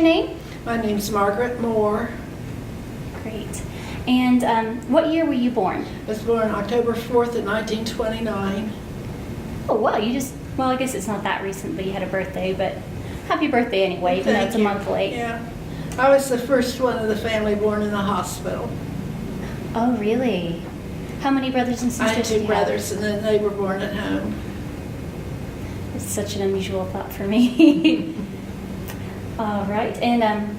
your name? My name's Margaret Mohr. Great. And what year were you born? I was born October 4th of 1929. Oh, wow, well, I guess it's not that recent that you had a birthday, but happy birthday anyway, even though Thank it's a you. month late. Yeah. I was the first one of the family born in the hospital. Oh, really? How many brothers and sisters I had do two you brothers, and then they were born at home. have? It's such an unusual thought for me. All right. And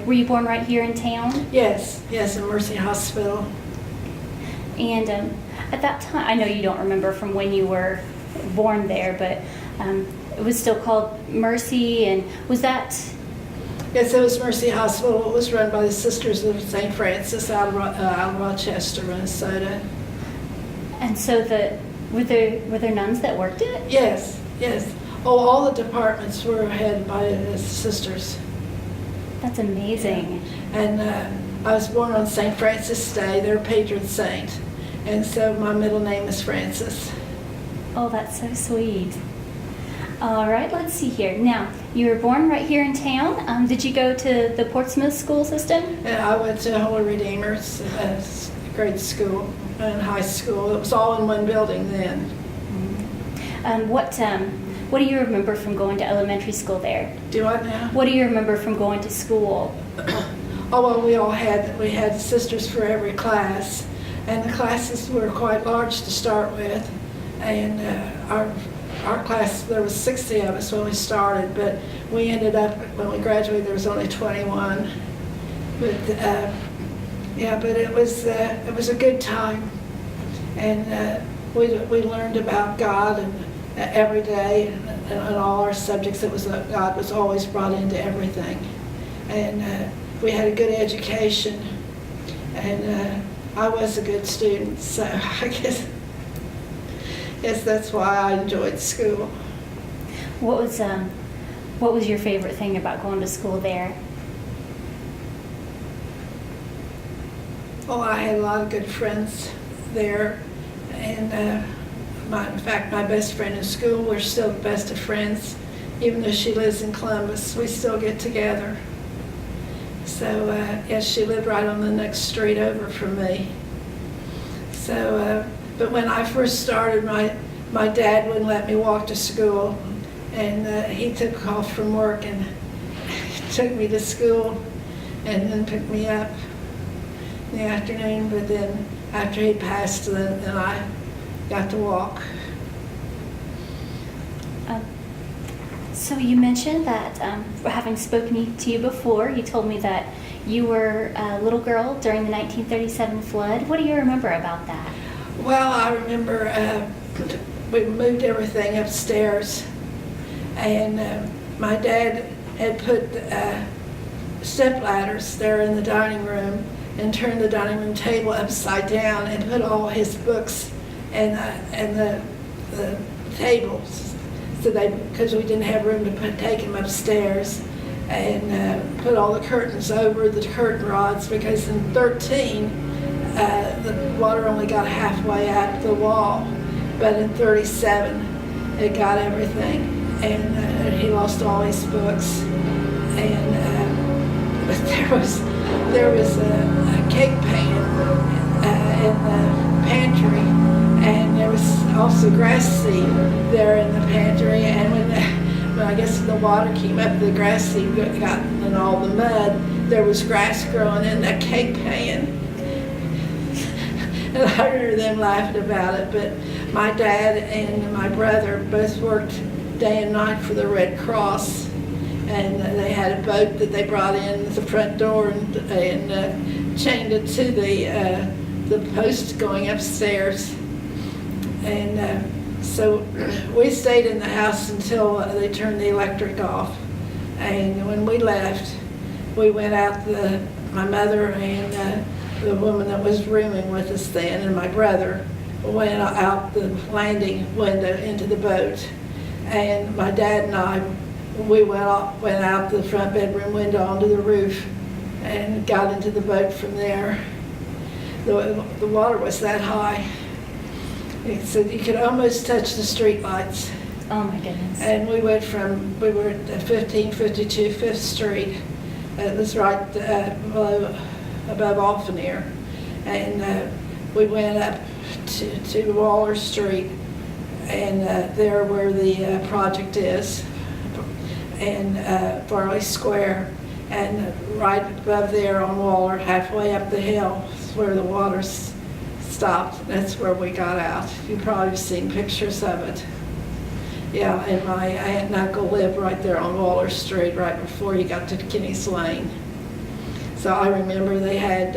were you born right here in town? Yes, in Mercy Hospital. And at that time, I know you don't remember from when you were born there, but it was still called Mercy, and was that... Yes, it was Mercy Hospital. It was run by the Sisters of St. Francis out of Rochester, Minnesota. And so were there nuns that worked it? Yes. Oh, all the departments were headed by the sisters. That's amazing. And I was born on St. Francis Day, their patron saint. And so my middle name is Francis. Oh, that's so sweet. All right, let's see here. Now, you were born right here in town. Did you go to the Portsmouth school system? And I went to Holy Redeemer's grade school and high school. It was all in one building then. What do you remember from going to elementary school there? Do I now? What do you remember from going to school? Oh, well, we had sisters for every class, and the classes were quite large to start with. And our class, there was 60 of us when we started, but we ended up, when we graduated, there was only 21. But but it was a good time, and we learned about God and every day, and all our subjects. God was always brought into everything, and we had a good education, and I was a good student, so I guess that's why I enjoyed school. What was your favorite thing about going to school there? Oh, I had a lot of good friends there, and in fact, my best friend in school, we're still the best of friends. Even though she lives in Columbus, we still get together. So, yes, she lived right on the next street over from me. So, but when I first started, my dad wouldn't let me walk to school, and he took off from work and took me to school and then picked me up in the afternoon. But then after he passed, then I got to walk. So you mentioned that, having spoken to you before, you told me that you were a little girl during the 1937 flood. What do you remember about that? Well, I remember we moved everything upstairs, and my dad had put step ladders there in the dining room and turned the dining room table upside down and put all his books and the tables, because we didn't have room to take him upstairs, and put all the curtains over the curtain rods, because in 13 the water only got halfway up the wall, but in 37 it got everything, and he lost all his books, and but there was a cake pan in the pantry. And there was also grass seed there in the pantry, and when I guess the water came up, the grass seed got in all the mud. There was grass growing in that cake pan. And I remember them laughing about it, but my dad and my brother both worked day and night for the Red Cross, and they had a boat that they brought in at the front door and chained it to the post going upstairs. And so we stayed in the house until they turned the electric off. And when we left, we went out, my mother and the woman that was rooming with us then, and my brother, went out the landing window into the boat. And my dad and I, we went out the front bedroom window onto the roof and got into the boat from there. The water was that high. So you could almost touch the street lights. Oh my goodness. And we were at 1552 Fifth Street. It was right above Alpheneer. And we went up to Waller Street, and there where the project is, and Farley Square. And right above there on Waller, halfway up the hill, is where the water stopped. That's where we got out. You've probably seen pictures of it. Yeah, and my aunt and uncle lived right there on Waller Street, right before you got to Kinney's Lane. So I remember they had,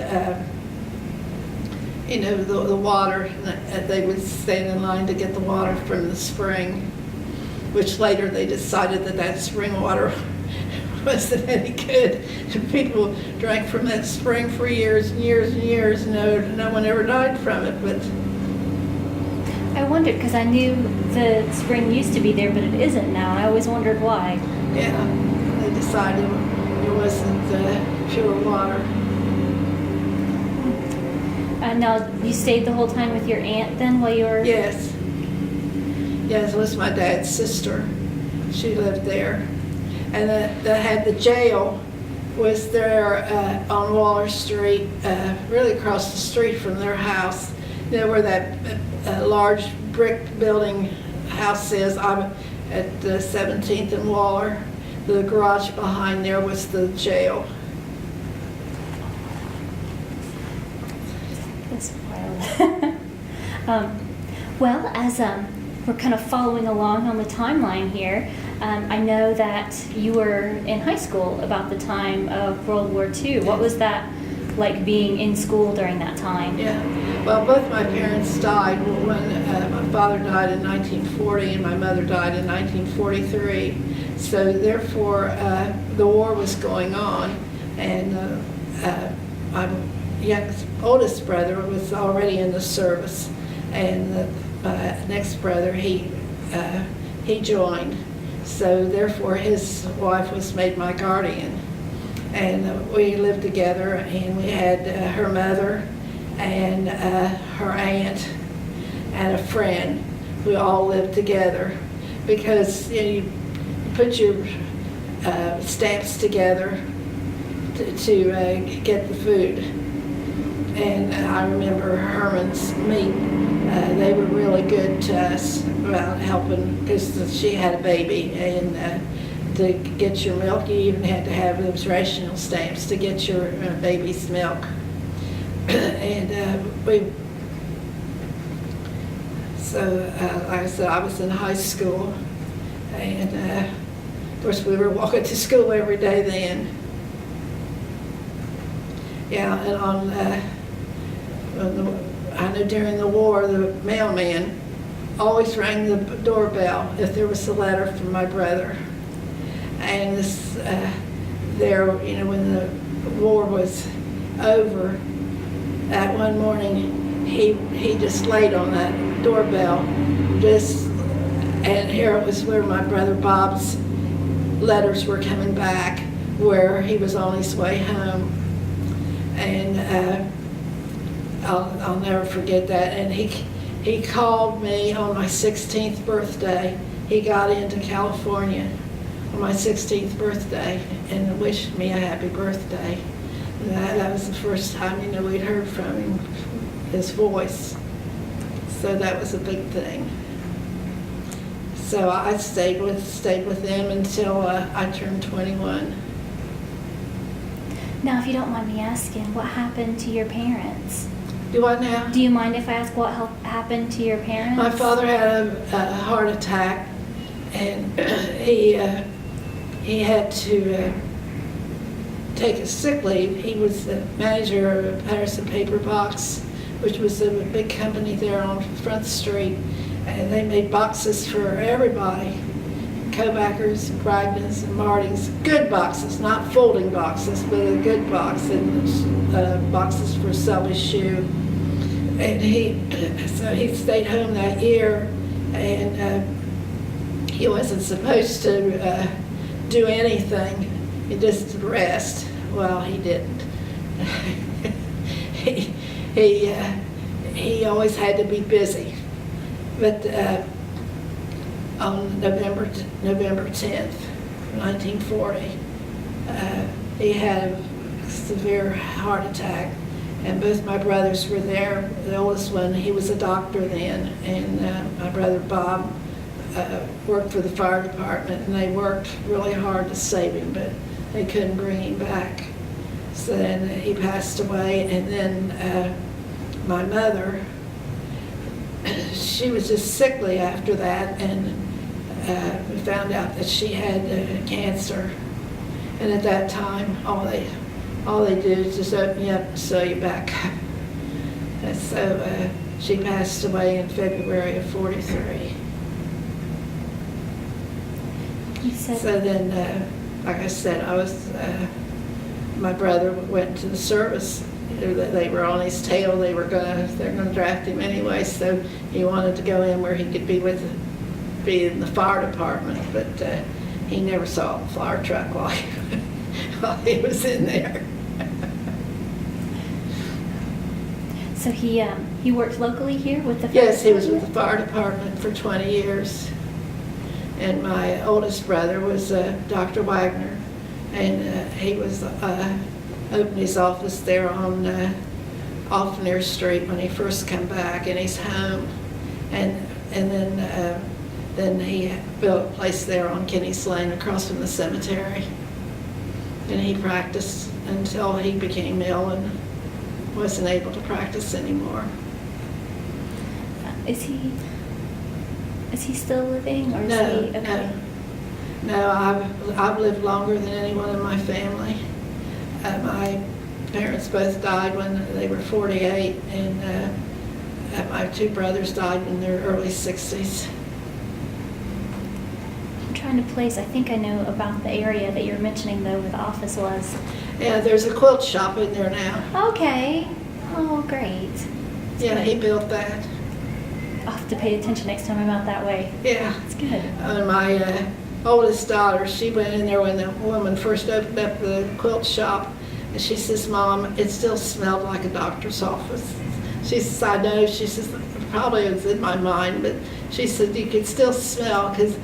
the water, and they would stand in line to get the water from the spring, which later they decided that spring water wasn't any good. People drank from that spring for years and years and years. No one ever died from it, but I wondered, because I knew the spring used to be there, but it isn't now. I always wondered why. yeah, they decided it wasn't pure water. Now, you stayed the whole time with your aunt then while you were... Yes. Yes, it was my dad's sister. She lived there. And they had the jail was there on Waller Street, really across the street from their house. Where that large brick building house is. I'm at 17th and Waller. The garage behind there was the jail. That's wild. Well, as we're kind of following along on the timeline here, I know that you were in high school about the time of World War II. What was that like, being in school during that time? Yeah, well, both my parents died. When my father died in 1940 and my mother died in 1943. So therefore, the war was going on, and my oldest brother was already in the service, and my next brother, he joined. So therefore, his wife was made my guardian. And we lived together, and we had her mother and her aunt and a friend who all lived together, because you put your stamps together to get the food. And I remember Herman's meat. They were really good to us about helping, because she had a baby, and to get your milk, you even had to have those rational stamps to get your baby's milk. And like I said, I was in high school, and of course we were walking to school every day then. Yeah, and I know during the war, the mailman always rang the doorbell if there was a letter from my brother. And when the war was over, that one morning, he just laid on that doorbell, and here it was where my brother Bob's letters were coming back, where he was on his way home. And I'll never forget that. And he called me on my 16th birthday. He got into California on my 16th birthday and wished me a happy birthday. And that was the first time, we'd heard from him, his voice. So that was a big thing. So I stayed with them until I turned 21. Now, if you don't mind me asking, what happened to your parents? Do I now? Do you mind if I ask what happened to your parents? My father had a heart attack, and he had to take a sick leave. He was the manager of Patterson Paper Box, which was a big company there on Front Street, and they made boxes for everybody. Kobackers, Bragnons, and Martys. Good boxes, not folding boxes, but a good box, and boxes for Sully's shoe. And he stayed home that year, and he wasn't supposed to do anything, he just rest. Well, he didn't. he always had to be busy. But on November 10th, 1940. He had a severe heart attack, and both my brothers were there. The oldest one, he was a doctor then, and my brother Bob worked for the fire department, and they worked really hard to save him, but they couldn't bring him back. So then he passed away, and then my mother, she was just sickly after that, and we found out that she had cancer. And at that time, all they do is just open you up and sew you back up. And so she passed away in February of '43. So then, like I said, my brother went to the service. They were on his tail. They're gonna draft him anyway. So he wanted to go in where he could be in the fire department, but he never saw a fire truck while he was in there. So he worked locally here with the fire Yes, he was with the department? fire department for 20 years. And my oldest brother was Dr. Wagner, and he was opened his office there on Offner Street when he first came back, and he's home. And then he built a place there on Kenny's Lane across from the cemetery. And he practiced until he became ill and wasn't able to practice anymore. Is he still living, or is No, he okay? No, I've lived longer than anyone in my family. My parents both died when they were 48, and my two brothers died in their early 60s. I'm trying to place, I think I know about the area that you're mentioning though where the office was. Yeah, there's a quilt shop in there now. Okay. Oh, great. Yeah, he built that. I'll have to pay attention next time I'm out that way. Yeah. It's good. My oldest daughter, she went in there when the woman first opened up the quilt shop, and she says, "Mom, it still smelled like a doctor's office." She says, "I know." She says, "Probably it was in my mind," but she said, "You could still smell," because,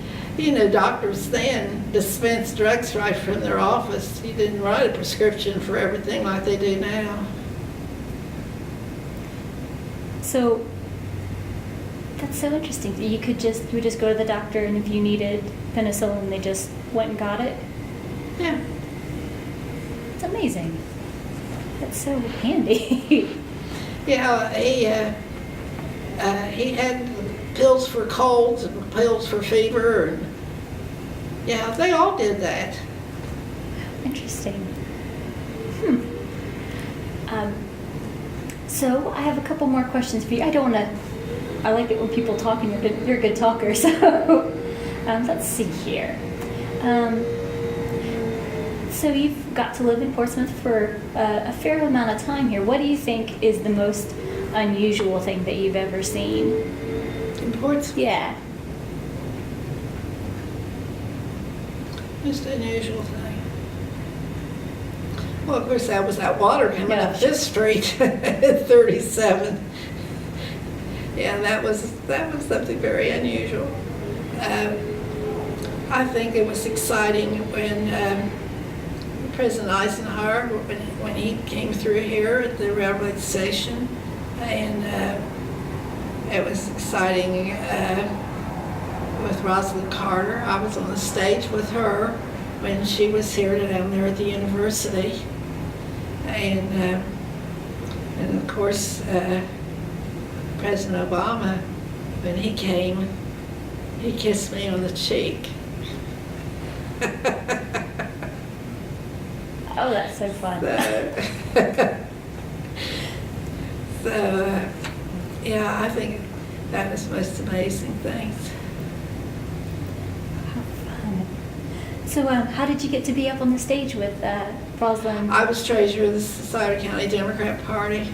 doctors then dispensed drugs right from their office. You didn't write a prescription for everything like they do now. So that's so interesting. You would just go to the doctor, and if you needed penicillin, they just went and got it. Yeah. It's amazing. That's so handy. Yeah, he had pills for colds and pills for fever, and yeah, they all did that. Interesting. So I have a couple more questions for you. I like it when people talk, and you're a good talker. So let's see here. So you've got to live in Portsmouth for a fair amount of time here. What do you think is the most unusual thing that you've ever seen? In Portsmouth? Yeah. Most unusual thing. Well, of course, that was that water coming up this street at 37. Yeah, that was something very unusual. I think it was exciting when President Eisenhower, when he came through here at the railroad station, and it was exciting with Rosalind Carter. I was on the stage with her when she was here down there at the university, and of course President Obama, when he came, he kissed me on the cheek. Oh, that's so fun. So, yeah, I think that was the most amazing things. How fun. So how did you get to be up on the stage with Rosalind? I was treasurer of the Scioto County Democrat Party.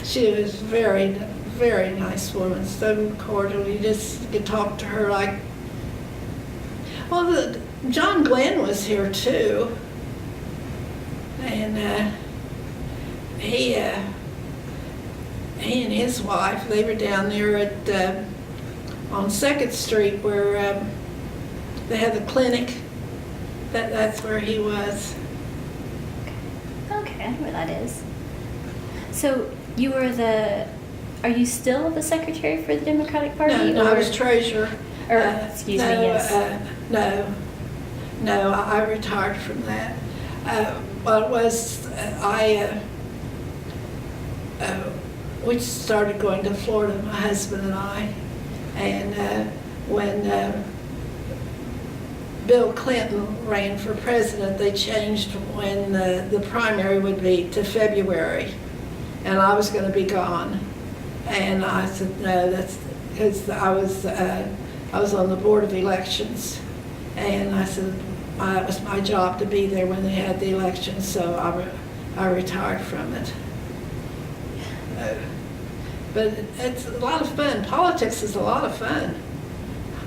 She was a very, very nice woman, so cordial. You just could talk to her like... Well, John Glenn was here too. And he and his wife, they were down there at on 2nd Street where they had the clinic. That's where he was. Okay, I know where that is. So are you still the secretary for the Democratic Party? No, I was treasurer. Excuse me, yes. No, I retired from that. Well, it was, we started going to Florida, my husband and I, and when Bill Clinton ran for president, they changed when the primary would be to February, and I was going to be gone. And I said, no, that's because I was on the Board of Elections, and I said it was my job to be there when they had the elections, so I retired from it. But it's a lot of fun. Politics is a lot of fun,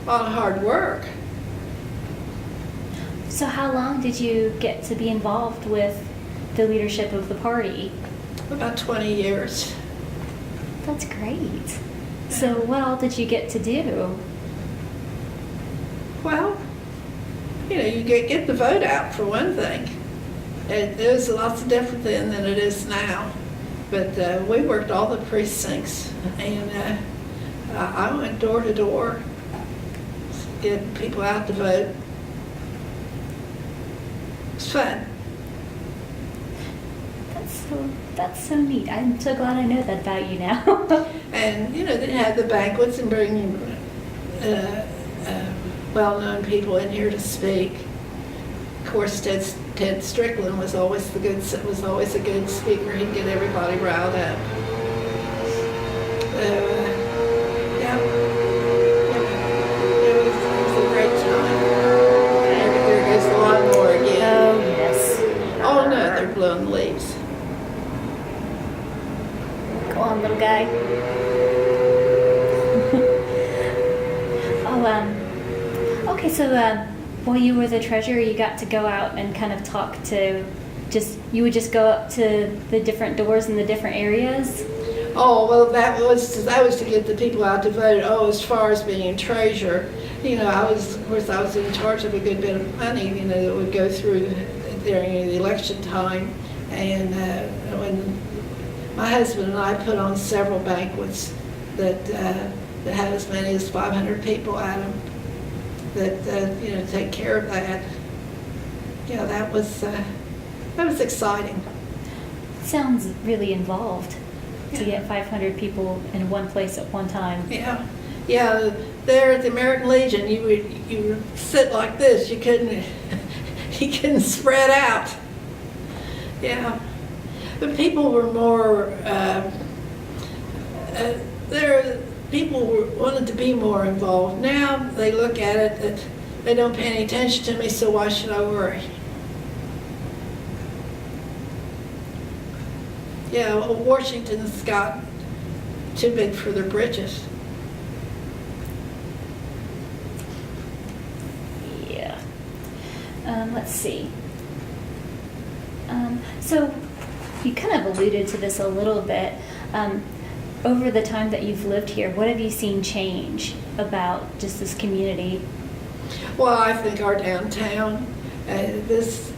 a lot of hard work. So how long did you get to be involved with the leadership of the party? About 20 years. That's great. So what all did you get to do? Well, you get the vote out for one thing. It was lots different then than it is now. But we worked all the precincts, and I went door to door, getting people out to vote. It was fun. That's so neat. I'm so glad I know that about you now. And they had the banquets and bring well-known people in here to speak. Of course, Ted Strickland was always a good speaker. He'd get everybody riled up. Yeah, it was a great time. And there goes the lawnmower again. Oh yes. Oh no, they're blowing leaves. Go on, little guy. Okay, so while you were the treasurer, you got to go out and kind of talk to you would just go up to the different doors in the different areas? Oh, well, that was to get the people out to vote. Oh, as far as being treasurer, I was in charge of a good bit of money, that would go through during the election time. And when my husband and I put on several banquets that had as many as 500 people at them, that take care of that. That was exciting. Sounds really involved to get 500 people in one place at one time. Yeah. There at the American Legion, you would sit like this. You couldn't spread out. Yeah. But people were more. People wanted to be more involved. Now they look at it that they don't pay any attention to me, so why should I worry? Yeah, well, Washington's got too big for their britches. Yeah. Let's see. So you kind of alluded to this a little bit. Over the time that you've lived here, what have you seen change about just this community? Well, I think our downtown, you just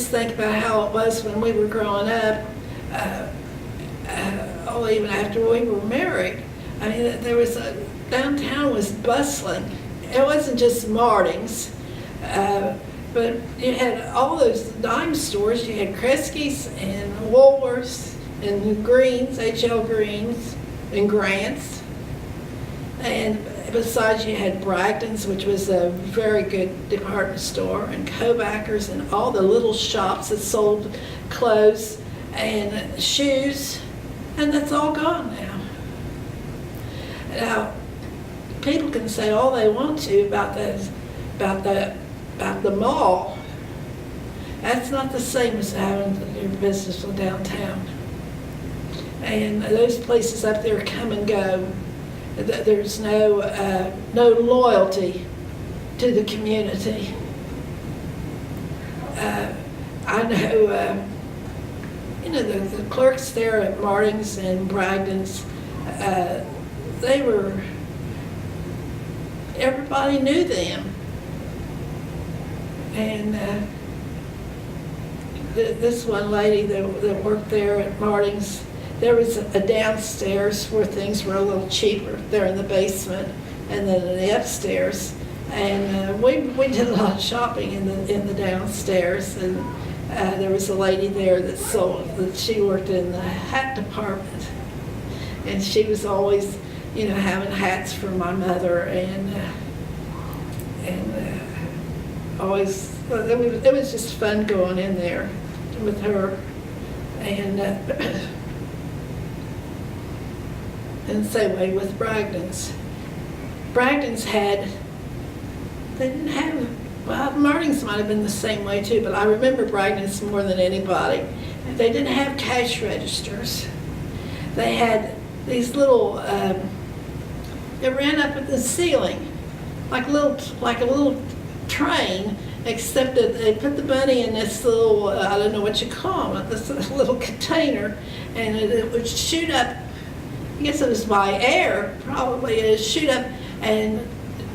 think about how it was when we were growing up, even after we were married. I mean, downtown was bustling. It wasn't just Marting's, but you had all those dime stores. You had Kresge's and Woolworth's and Greens, H.L. Greens, and Grant's. And besides, you had Bragdon's, which was a very good department store, and Kobackers, and all the little shops that sold clothes and shoes, and that's all gone now. Now, people can say all they want to about the mall. That's not the same as having your business downtown. And those places up there come and go. There's no loyalty to the community. I know, the clerks there at Marting's and Bragdon's, they were everybody knew them. And this one lady that worked there at Marting's, there was a downstairs where things were a little cheaper. There in the basement, and then in the upstairs. And we did a lot of shopping in the downstairs. And there was a lady there that she worked in the hat department, and she was always, having hats for my mother, and always it was just fun going in there with her, and and same way with Bragdon's. Bragdon's they didn't have, well, Marting's might have been the same way too, but I remember Bragdon's more than anybody. They didn't have cash registers. They had these little, they ran up at the ceiling, like a little train, except that they put the money in this little, I don't know what you call it, this little container, and it would shoot up, I guess it was by air, probably, it would shoot up and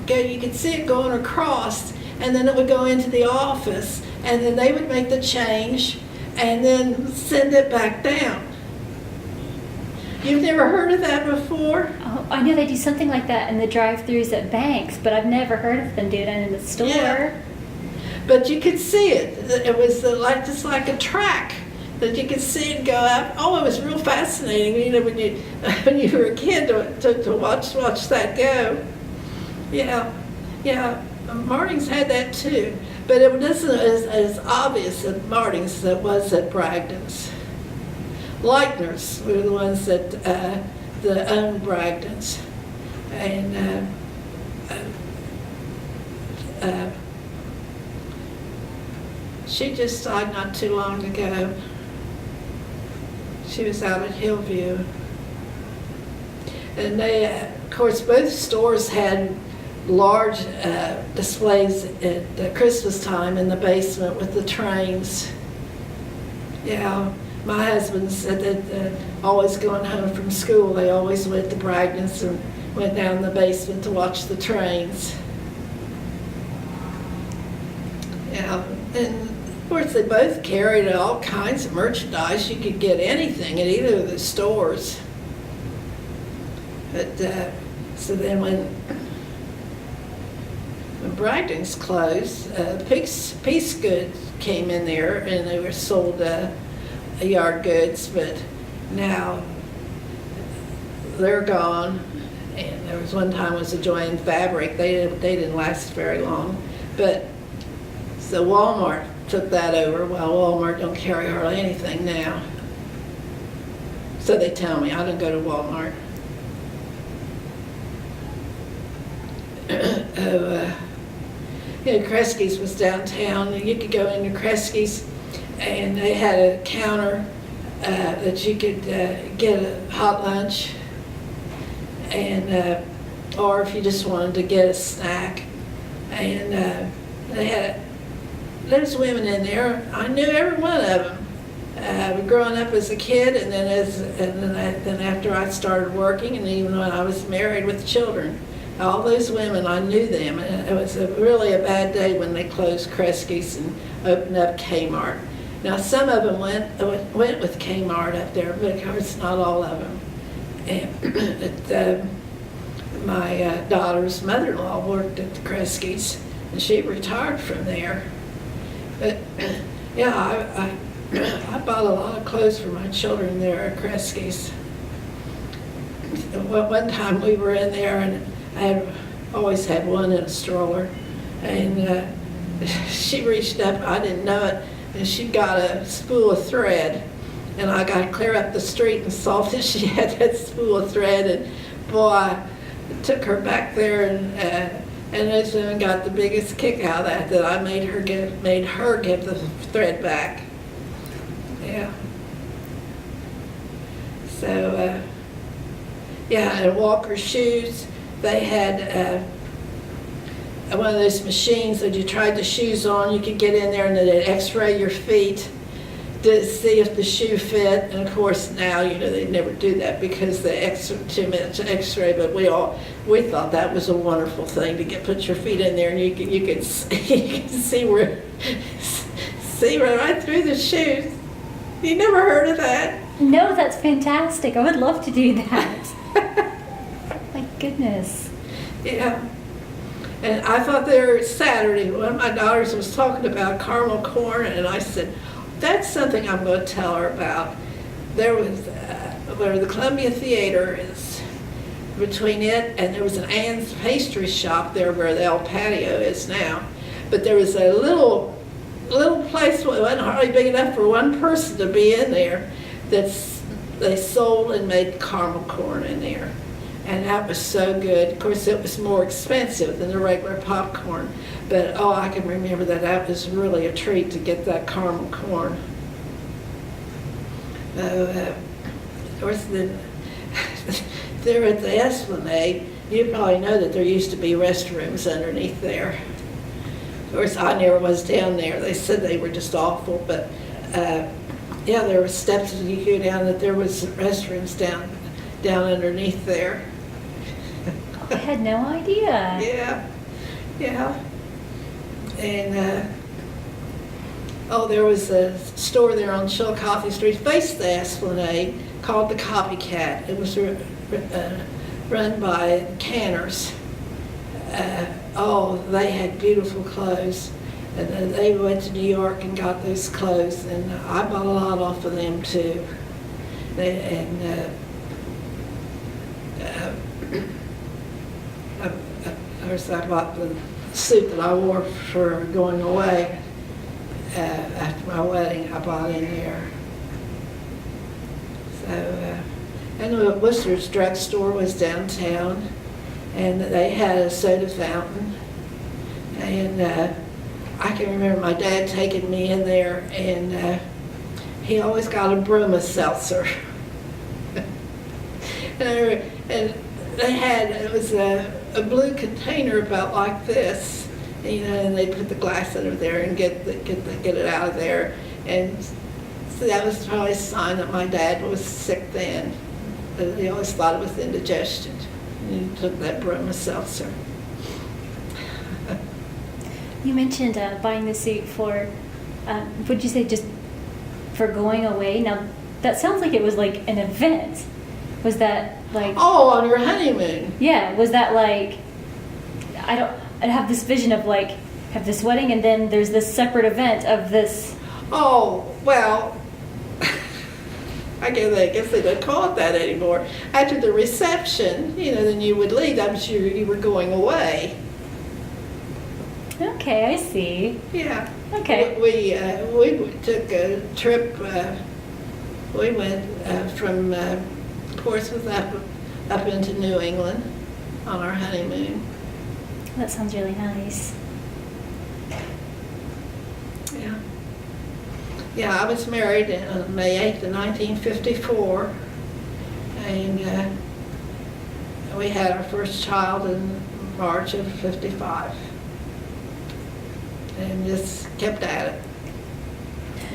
go, you could see it going across, and then it would go into the office, and then they would make the change, and then send it back down. You've never heard of that before? Oh, I know they do something like that in the drive-thrus at banks, but I've never heard of them doing it in the store. Yeah. But you could see it. It was just like a track that you could see it go up. Oh, it was real fascinating. When you were a kid to watch that go. Yeah. Marting's had that too, but it wasn't as obvious at Marting's as it was at Bragdon's. Leitner's were the ones that owned Bragdon's, and she just died not too long ago. She was out at Hillview, and they, of course, both stores had large displays at Christmas time in the basement with the trains. Yeah. My husband said that always going home from school, they always went to Bragdon's and went down in the basement to watch the trains. Yeah, and of course they both carried all kinds of merchandise. You could get anything at either of the stores. But so then when Bragdon's closed, Peace Goods came in there, and they were sold yard goods, but now they're gone. And there was one time was a Joanne Fabric. They didn't last very long, but so Walmart took that over. Well, Walmart don't carry hardly anything now, so they tell me. I don't go to Walmart. Kresge's was downtown, and you could go into Kresge's, and they had a counter that you could get a hot lunch, and or if you just wanted to get a snack. And there's women in there. I knew every one of them. Growing up as a kid, and then after I started working, and even when I was married with children, all those women, I knew them. And it was really a bad day when they closed Kresge's and opened up Kmart. Now, some of them went with Kmart up there, but of course not all of them. And my daughter's mother-in-law worked at the Kresge's, and she retired from there. But yeah, I bought a lot of clothes for my children there at Kresge's. One time we were in there, and I always had one in a stroller, and she reached up, I didn't know it, and she got a spool of thread, and I got clear up the street and saw that she had that spool of thread, and boy, I took her back there, and this woman got the biggest kick out of that I made her give the thread back. Yeah. So, yeah, and Walker shoes, they had one of those machines that you tried the shoes on, you could get in there and they'd x-ray your feet. to see if the shoe fit. And of course now, they never do that because the extra 2 minutes X-ray. But we thought that was a wonderful thing to put your feet in there and you could see right through the shoes. You never heard of that? No, that's fantastic. I would love to do that. My goodness. Yeah. And I thought there Saturday, one of my daughters was talking about caramel corn, and I said, that's something I'm going to tell her about. There was, where the Columbia Theater is, between it, and there was an Ann's pastry shop there where the old patio is now. But there was a little place that wasn't hardly big enough for one person to be in there they sold and made caramel corn in there. And that was so good. Of course, it was more expensive than the regular popcorn. But, I can remember that was really a treat to get that caramel corn. Of course, then, there at the Esplanade, you probably know that there used to be restrooms underneath there. Of course, I never was down there. They said they were just awful, but yeah, there were steps as you go down that there was restrooms down underneath there. I had no idea. Yeah. And there was a store there on Chillicothe Street, faced the Esplanade, called the Copycat. It was run by Canners. They had beautiful clothes. And then they went to New York and got those clothes, and I bought a lot off of them too. Of course, I bought the suit that I wore for going away after my wedding. I bought in there. So, and the Worcester's drugstore was downtown, and they had a soda fountain, and I can remember my dad taking me in there, and he always got a Bruma seltzer. And they had, it was a blue container about like this, and they put the glass under there and get it out of there. And so that was probably a sign that my dad was sick then. But he always thought it was indigestion. And he took that Bruma seltzer. You mentioned buying the suit for, would you say just for going away? Now, that sounds like it was like an event. Was that like... Oh, on your honeymoon. Yeah, was that like, I have this vision of like, have this wedding and then there's this separate event of this... Oh, well, I guess they don't call it that anymore. After the reception, then you would leave. I'm sure you were going away. Okay, I see. Yeah. Okay. We took a trip. We went from Portsmouth up into New England on our honeymoon. That sounds really nice. Yeah. Yeah, I was married on May 8th of 1954, and we had our first child in March of 55. And just kept at it.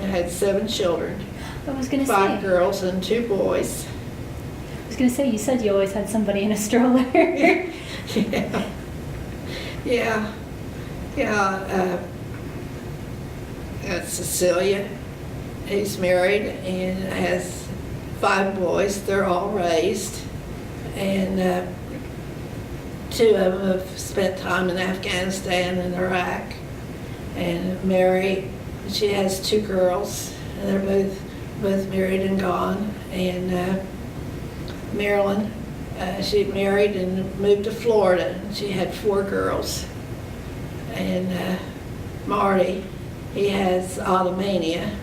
I had 7 children. I was going to say. 5 girls and 2 boys. I was going to say, you said you always had somebody in a stroller. Yeah. That's Cecilia. He's married and has 5 boys. They're all raised. And 2 of them have spent time in Afghanistan and Iraq. And Mary, she has 2 girls, and they're both married and gone. And Marilyn, she married and moved to Florida. She had 4 girls. And Marty, he has automania,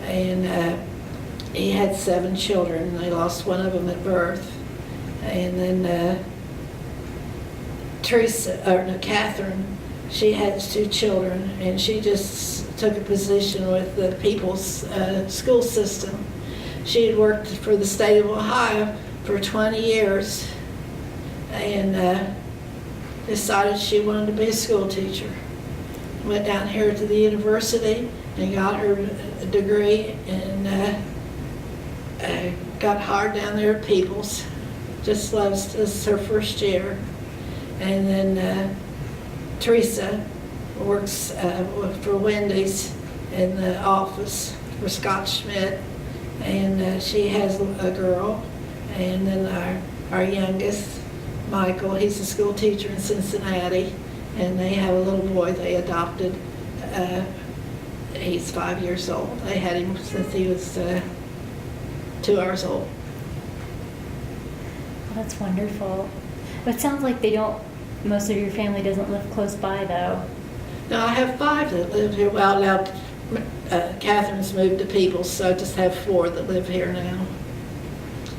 and he had 7 children. They lost one of them at birth. And then Catherine, she has 2 children, and she just took a position with the People's school system. She had worked for the state of Ohio for 20 years and decided she wanted to be a school teacher. Went down here to the university and got her a degree and got hired down there at Peoples. Just loves, this is her first year. And then Teresa works for Wendy's in the office for Scott Schmidt, and she has a girl. And then our youngest, Michael, he's a school teacher in Cincinnati, and they have a little boy they adopted. He's 5 years old. They had him since he was 2 hours old. Well, that's wonderful. But it sounds like most of your family doesn't live close by, though. No, I have 5 that live here. Well, now Catherine's moved to Peoples, so I just have 4 that live here now.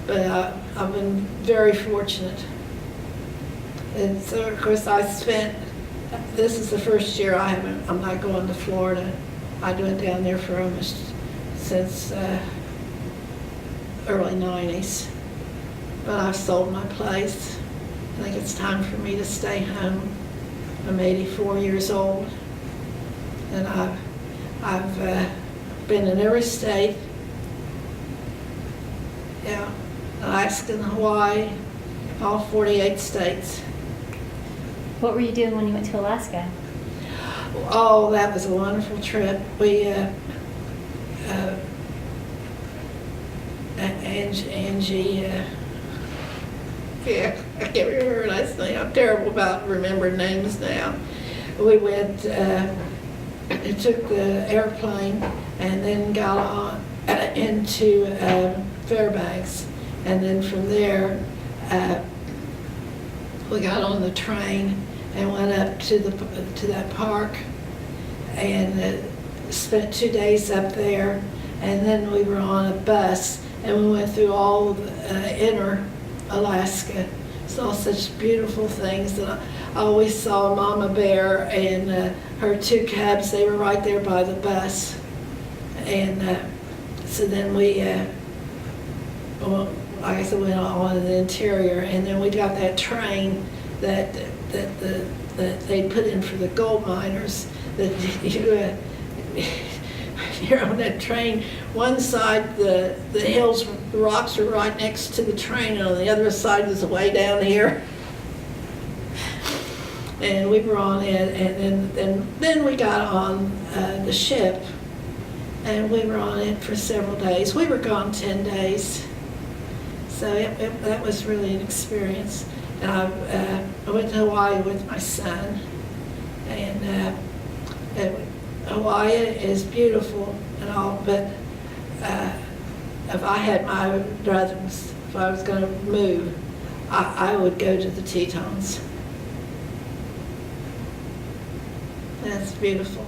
But I've been very fortunate. And so, of course, this is the first year I'm not going to Florida. I went down there for almost since early 90s. But I've sold my place. I think it's time for me to stay home. I'm 84 years old, and I've been in every state. Yeah, Alaska and Hawaii, all 48 states. What were you doing when you went to Alaska? Oh, that was a wonderful trip. We, Angie, yeah, I can't remember her last name. I'm terrible about remembering names now. We went, took the airplane and then got on into Fairbanks. And then from there, we got on the train and went up to that park and spent 2 days up there. And then we were on a bus and we went through all of inner Alaska. Saw such beautiful things that I always saw Mama Bear and her 2 cubs. They were right there by the bus. And so then we, well, like I said, went on in the interior, and then we got that train that they put in for the gold miners. That you're on that train. One side, the hills, the rocks are right next to the train, and on the other side is way down here. And we were on it, and then we got on the ship, and we were on it for several days. We were gone 10 days. So that was really an experience. And I went to Hawaii with my son, and Hawaii is beautiful and all, but if I had my druthers, if I was going to move, I would go to the Tetons. That's beautiful.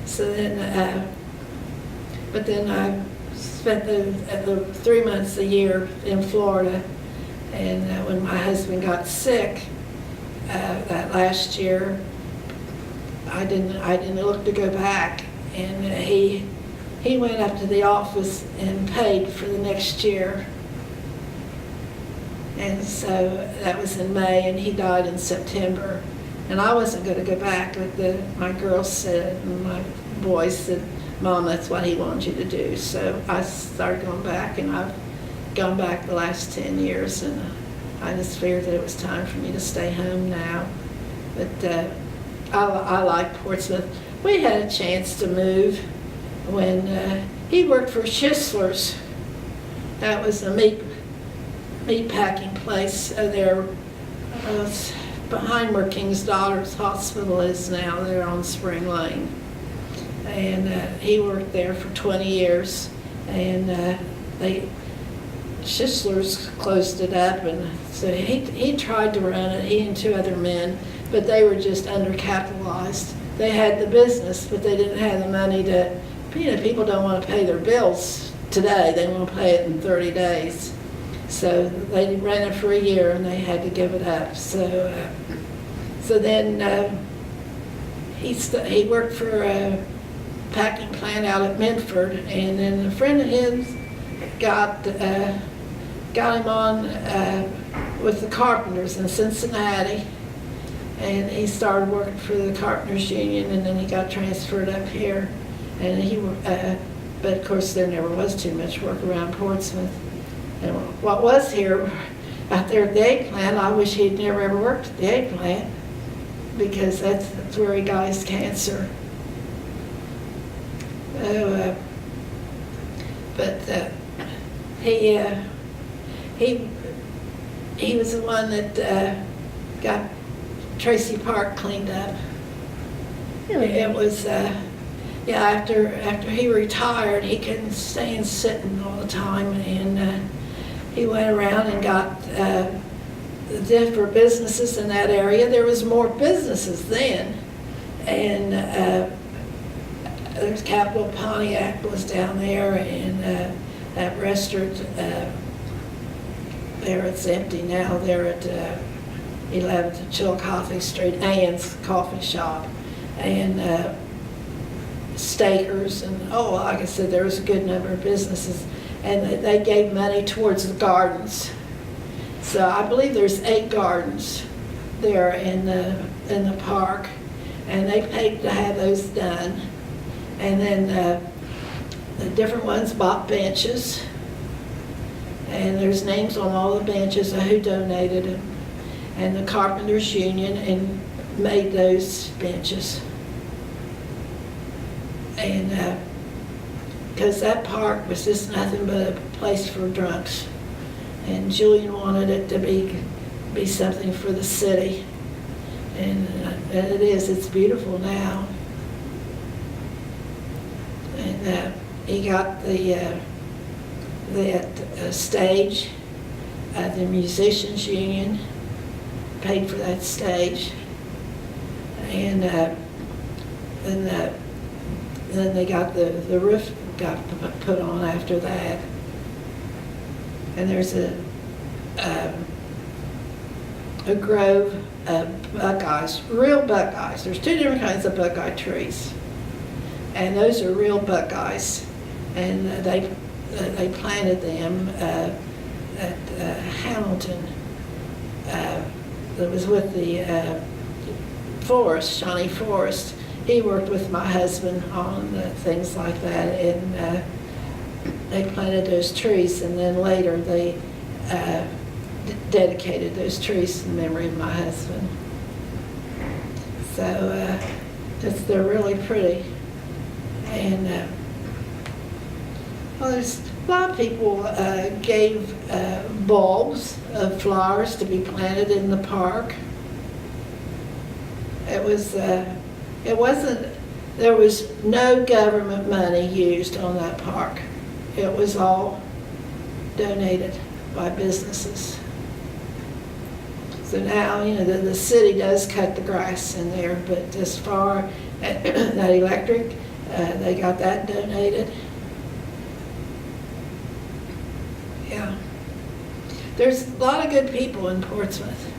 So then, but then I spent the 3 months a year in Florida, and when my husband got sick that last year, I didn't look to go back, and he went up to the office and paid for the next year. And so that was in May, and he died in September. And I wasn't going to go back, but my girls said, and my boys said, Mom, that's what he wants you to do. So I started going back, and I've gone back the last 10 years, and I just figured that it was time for me to stay home now. But I like Portsmouth. We had a chance to move when he worked for Schisler's. That was a meat packing place there behind where King's Daughters Hospital is now. They're on Spring Lane. And he worked there for 20 years. And Schisler's closed it up, and so he tried to run it, he and 2 other men, but they were just undercapitalized. They had the business, but they didn't have the money to, people don't want to pay their bills today, they want to pay it in 30 days. So they ran it for a year and they had to give it up. So then he worked for a packing plant out at Medford, and then a friend of his got him on with the carpenters in Cincinnati, and he started working for the Carpenters Union, and then he got transferred up here, and But of course, there never was too much work around Portsmouth. And what was here out there at the egg plant, I wish he'd never ever worked at the egg plant, because that's where he got his cancer. But he was the one that got Tracy Park cleaned up. Really? It was, yeah, after he retired, he couldn't stand sitting all the time, and he went around and got the different businesses in that area. There was more businesses then, and there's Capital Pontiac was down there, and that restaurant there, it's empty now. They're at 11th Chillicothe Street, Ann's Coffee Shop, and Stakers, and like I said, there was a good number of businesses, and they gave money towards the gardens. So I believe there's 8 gardens there in the park, and they paid to have those done. And then the different ones bought benches, and there's names on all the benches of who donated them, and the Carpenters Union and made those benches. And because that park was just nothing but a place for drunks, and Julian wanted it to be something for the city, and it is. It's beautiful now. And he got the stage. The Musicians Union paid for that stage, and then they got the roof got put on after that. And there's a grove of buckeyes, real buckeyes. There's 2 different kinds of buckeye trees, and those are real buckeyes. And they planted them at Hamilton. That was with the Forrest, Johnny Forrest. He worked with my husband on things like that, and they planted those trees, and then later they dedicated those trees in memory of my husband. So they're really pretty. And well, there's a lot of people gave bulbs of flowers to be planted in the park. It wasn't, there was no government money used on that park. It was all donated by businesses. So now, the city does cut the grass in there, but as far as that electric, they got that donated. Yeah. There's a lot of good people in Portsmouth.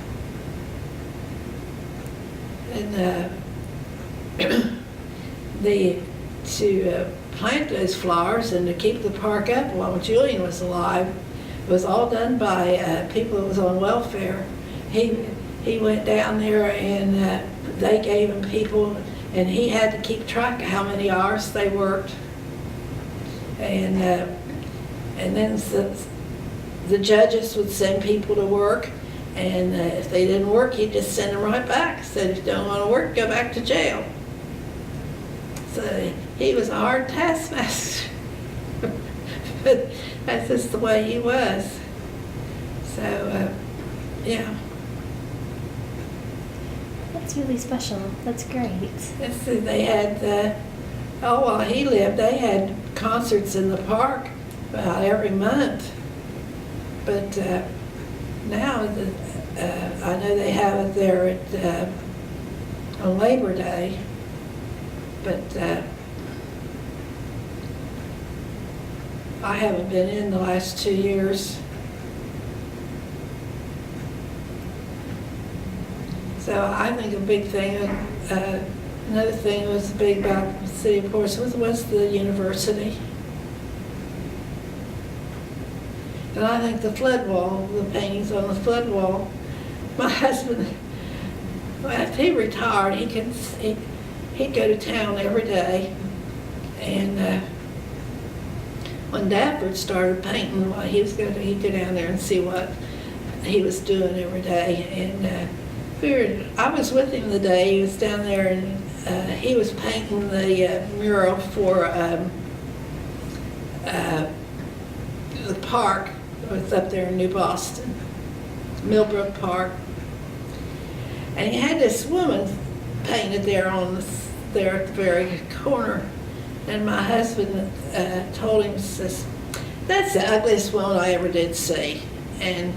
And to plant those flowers and to keep the park up while Julian was alive was all done by people that was on welfare. He went down there, and they gave him people, and he had to keep track of how many hours they worked. And then the judges would send people to work, and if they didn't work, he'd just send them right back. Said, if you don't want to work, go back to jail. So he was a hard taskmaster, but that's just the way he was. So, yeah. That's really special. That's great. They had, while he lived, they had concerts in the park about every month. But now, I know they have it there on Labor Day. But I haven't been in the last 2 years. So I think a big thing, another thing that was big about the city of Portsmouth was the university. And I think the flood wall, the paintings on the flood wall, my husband, after he retired, he'd go to town every day, and when Dafford started painting, well, he'd go down there and see what he was doing every day. And I was with him the day he was down there, and he was painting the mural for the park. It was up there in New Boston, Millbrook Park. And he had this woman painted there there at the very corner. And my husband told him, says, "That's the ugliest woman I ever did see." And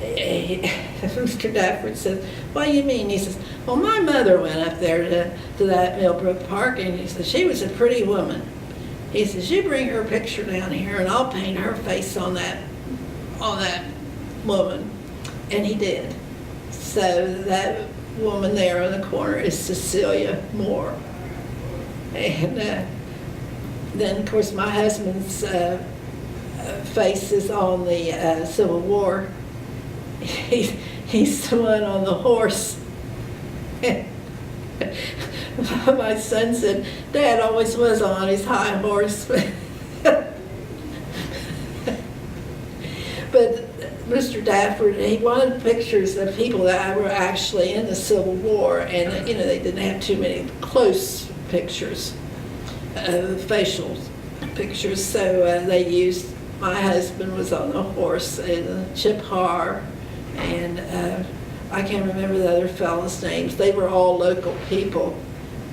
Mr. Dafford said, "What do you mean?" He says, "Well, my mother went up there to that Millbrook Park, and he said, she was a pretty woman." He says, "You bring her picture down here, and I'll paint her face on that woman." And he did. So that woman there in the corner is Cecilia Mohr. And then, of course, my husband's face is on the Civil War. He's the one on the horse. My son said, "Dad always was on his high horse." But Mr. Dafford, he wanted pictures of people that were actually in the Civil War, and they didn't have too many close pictures, facial pictures, so they used, my husband was on the horse, and Chip Har, and I can't remember the other fellows' names. They were all local people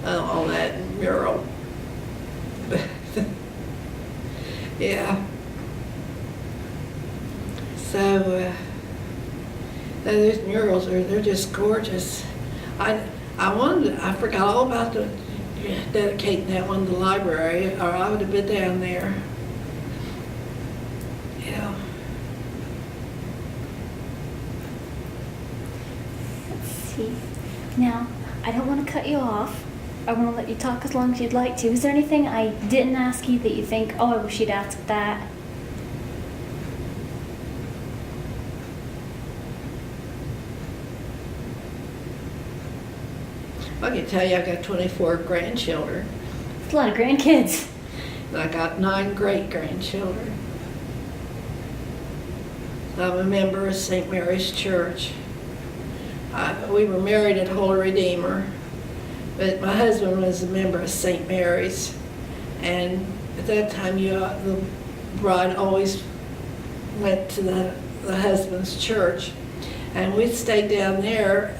on that mural. Yeah. So those murals they're just gorgeous. I forgot all about dedicating that one to the library, or I would have been down there. Yeah. Let's see. Now, I don't want to cut you off. I want to let you talk as long as you'd like to. Is there anything I didn't ask you that you think, oh, I wish you'd asked that? I can tell you I got 24 grandchildren. That's a lot of grandkids. And I got 9 great-grandchildren. I'm a member of St. Mary's Church. We were married at Holy Redeemer, but my husband was a member of St. Mary's. And at that time, the bride always went to the husband's church. And we stayed down there,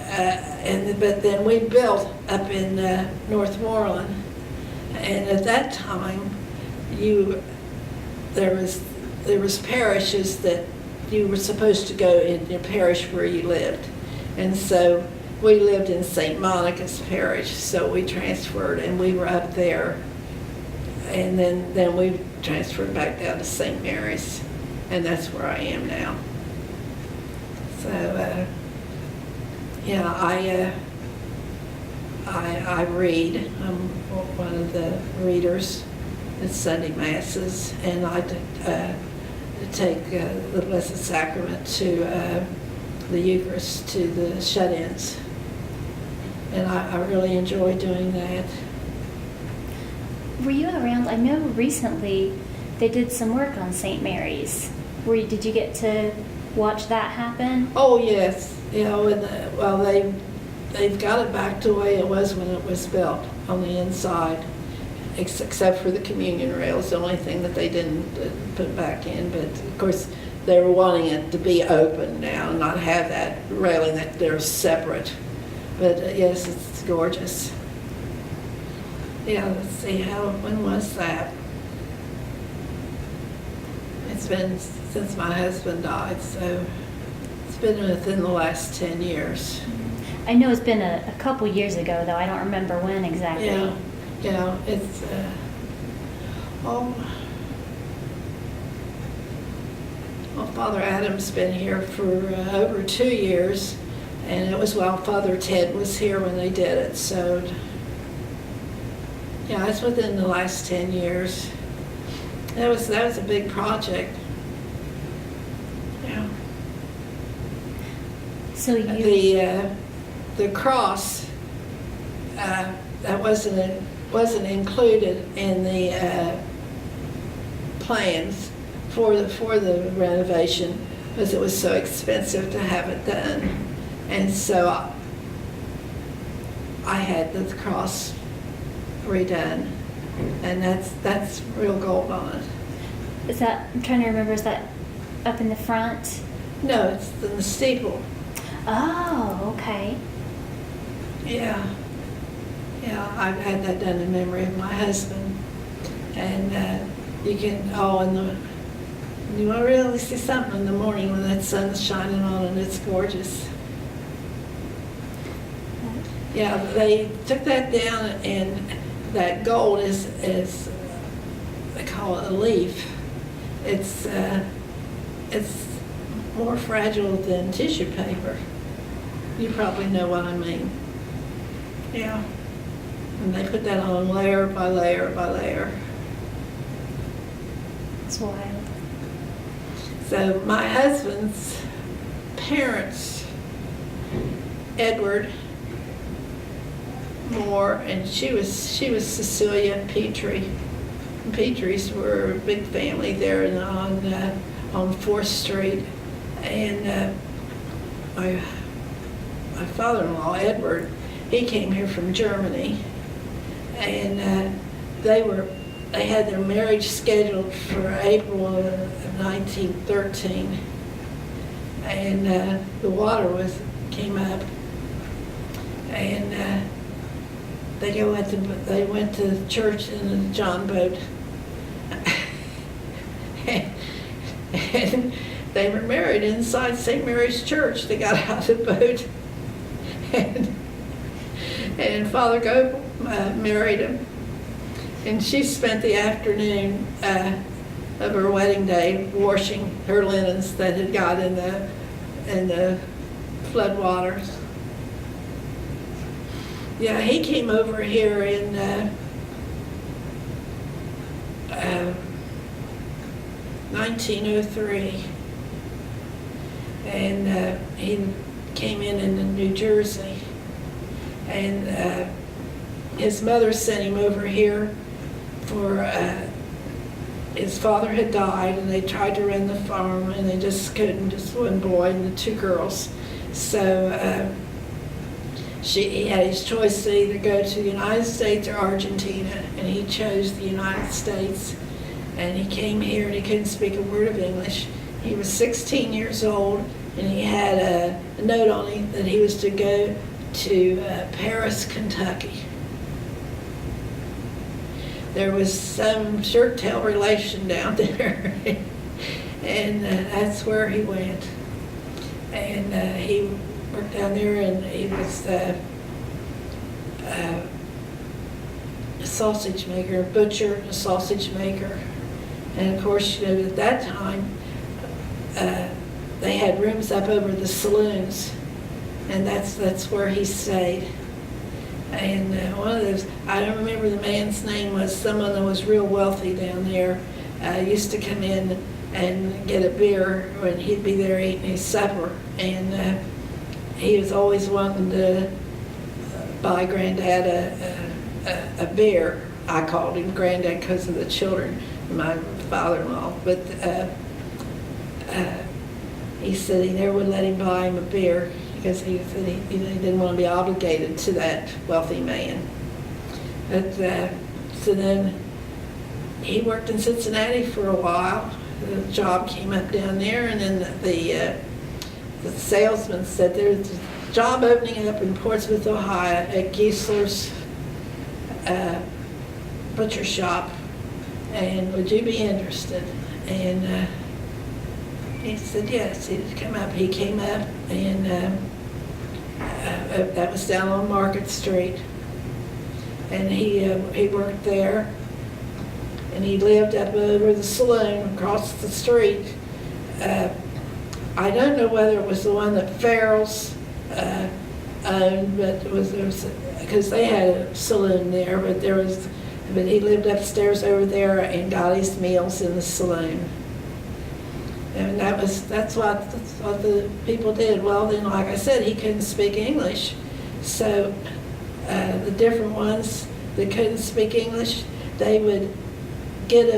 but then we built up in Northmoreland. And at that time, there was parishes that you were supposed to go in your parish where you lived. And so we lived in St. Monica's parish, so we transferred, and we were up there. And then we transferred back down to St. Mary's, and that's where I am now. So, yeah, I read. I'm one of the readers at Sunday Masses, and I take the Blessed Sacrament to the Eucharist to the shut-ins. And I really enjoy doing that. Were you around? I know recently they did some work on St. Mary's. Did you get to watch that happen? Oh yes, they've got it back to the way it was when it was built on the inside, except for the communion rails, the only thing that they didn't put back in. But of course, they were wanting it to be open now, and not have that railing that they're separate. But yes, it's gorgeous. Yeah, let's see, when was that? It's been since my husband died, so it's been within the last 10 years. I know it's been a couple years ago, though. I don't remember when exactly. Yeah, it's, well, Father Adam's been here for over 2 years, and it was while Father Ted was here when they did it, so yeah, it's within the last 10 years. That was a big project. Yeah. So the cross that wasn't included in the plans for the renovation because it was so expensive to have it done. And so I had the cross redone, and that's real gold on it. Is that, I'm trying to remember, is that up in the front? No, it's in the steeple. Oh, okay. Yeah. Yeah, I've had that done in memory of my husband. And you can, you will really see something in the morning when that sun's shining on it. It's gorgeous. Yeah, they took that down, and that gold is they call it a leaf. It's more fragile than tissue paper. You probably know what I mean. Yeah. And they put that on layer by layer by layer. It's wild. So my husband's parents, Edward Mohr, and she was Cecilia Petrie. And Petries were a big family there on 4th Street. And my father-in-law, Edward, he came here from Germany, and they had their marriage scheduled for April of 1913, and the water came up, and they went to church in a John boat, and they were married inside St. Mary's Church. They got out of the boat, and Father Goebel married him. And she spent the afternoon of her wedding day washing her linens that had got in the flood waters. Yeah, he came over here in 1903, and he came in New Jersey, and his mother sent him over here for his father had died, and they tried to run the farm, and they just couldn't, just one boy and the 2 girls. So he had his choice to either go to the United States or Argentina, and he chose the United States. And he came here, and he couldn't speak a word of English. He was 16 years old, and he had a note on him that he was to go to Paris, Kentucky. There was some shirt-tail relation down there, and that's where he went. And he worked down there, and he was a sausage maker, a butcher, a sausage maker. And of course, you know, at that time, they had rooms up over the saloons, and that's where he stayed. And one of those, I don't remember the man's name, was someone that was real wealthy down there, used to come in and get a beer when he'd be there eating his supper. And he was always wanting to buy Granddad a beer. I called him Granddad because of the children, my father-in-law. But he said he never would let him buy him a beer, because he said he didn't want to be obligated to that wealthy man. But so then he worked in Cincinnati for a while. The job came up down there, and then the salesman said, "There's a job opening up in Portsmouth, Ohio, at Giesler's butcher shop, and would you be interested?" And he said yes. He'd come up. He came up, and that was down on Margaret Street. And he worked there, and he lived up over the saloon across the street. I don't know whether it was the one that Farrell's owned, but it was because they had a saloon there. But he lived upstairs over there and got his meals in the saloon. And that's what the people did. Well, then, like I said, he couldn't speak English. So the different ones that couldn't speak English, they would get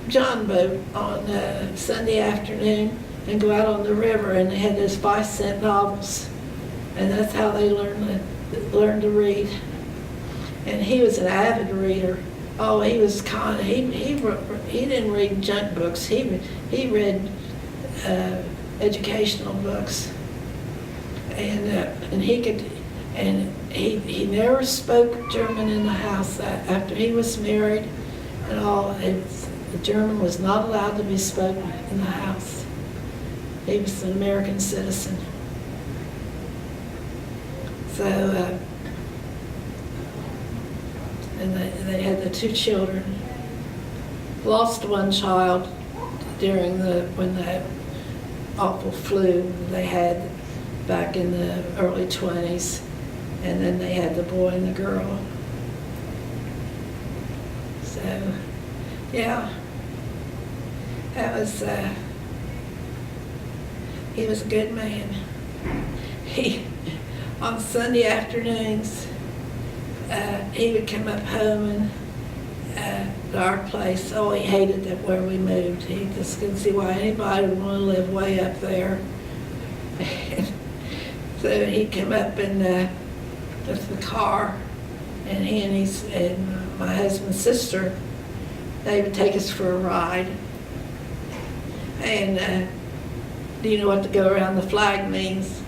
john boat on Sunday afternoon and go out on the river, and they had those 5-cent novels, and that's how they learned to read. And he was an avid reader. Oh, he was he didn't read junk books. He read educational books, and he never spoke German in the house after he was married, and all. The German was not allowed to be spoken in the house. He was an American citizen. So, and they had the 2 children. Lost one child when that awful flu they had back in the early 20s, and then they had the boy and the girl. So, yeah, that was. He was a good man. On Sunday afternoons, he would come up home and to our place. Oh, he hated that where we moved. He just couldn't see why anybody would want to live way up there. So he'd come up and with the car, and he and my husband's sister, they would take us for a ride. And do you know what to go around the flag means?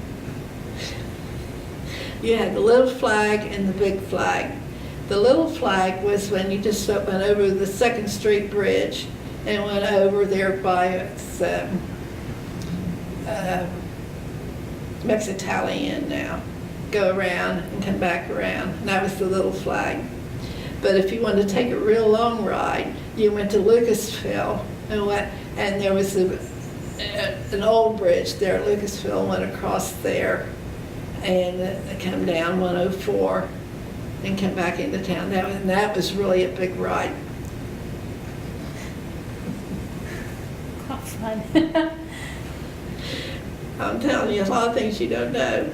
You had the little flag and the big flag. The little flag was when you just went over the 2nd Street Bridge and went over there by Mexitalian now. Go around and come back around. And that was the little flag. But if you wanted to take a real long ride, you went to Lucasville and there was an old bridge there. Lucasville went across there and come down 104 and come back into town. That was really a big ride. Quite fun. I'm telling you, a lot of things you don't know.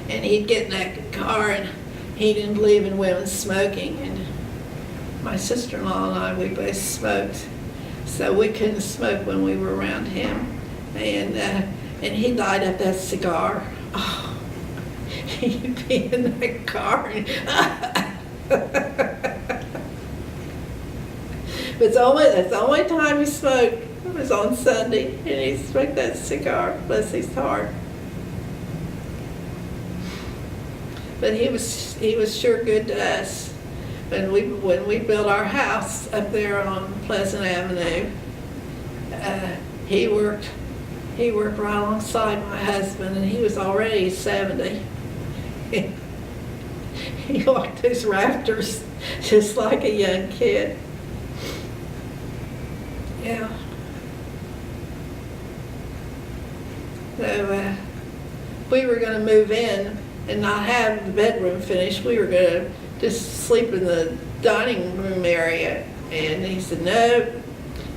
And he'd get in that car, and he didn't believe in women smoking. And my sister-in-law and I, we both smoked, so we couldn't smoke when we were around him. And he light up that cigar. Oh, he'd be in that car. But that's the only time he smoked. It was on Sunday, and he smoked that cigar. Bless his heart. But he was sure good to us. When we built our house up there on Pleasant Avenue, he worked right alongside my husband, and he was already 70. He walked those rafters just like a young kid. Yeah. So we were going to move in and not have the bedroom finished. We were going to just sleep in the dining room area. And he said, no,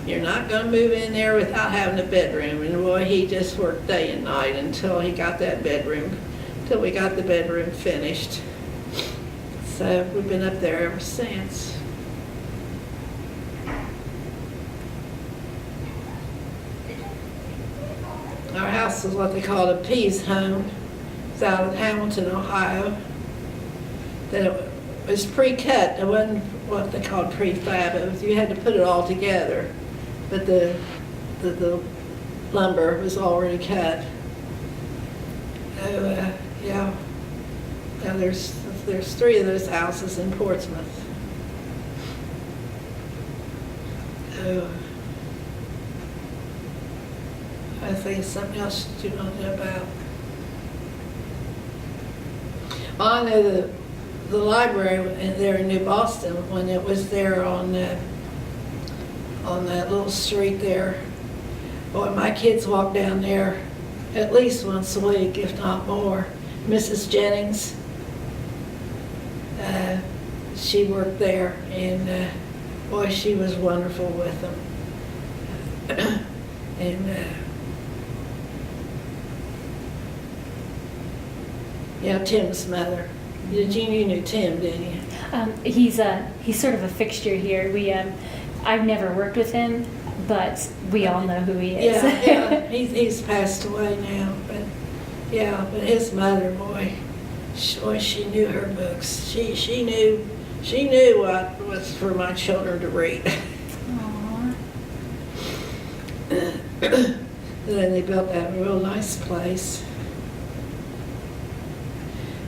you're not going to move in there without having a bedroom. And boy, he just worked day and night until we got the bedroom finished. So we've been up there ever since. Our house was what they called a Pease home. It's out of Hamilton, Ohio. Then it was pre-cut. It wasn't what they called prefab. You had to put it all together. But the lumber was already cut. So, yeah. Now there's 3 of those houses in Portsmouth. So, I think it's something else you don't know about. Well, I know the library there in New Boston, when it was there on that little street there. Boy, my kids walked down there at least once a week, if not more. Mrs. Jennings, she worked there, and boy, she was wonderful with them. And yeah, Tim's mother. You knew Tim, didn't you? He's sort of a fixture here. I've never worked with him, but we all know who he is. Yeah. He's passed away now, but but his mother, boy, she knew her books. She knew what was for my children to read. Aw. Then they built that real nice place.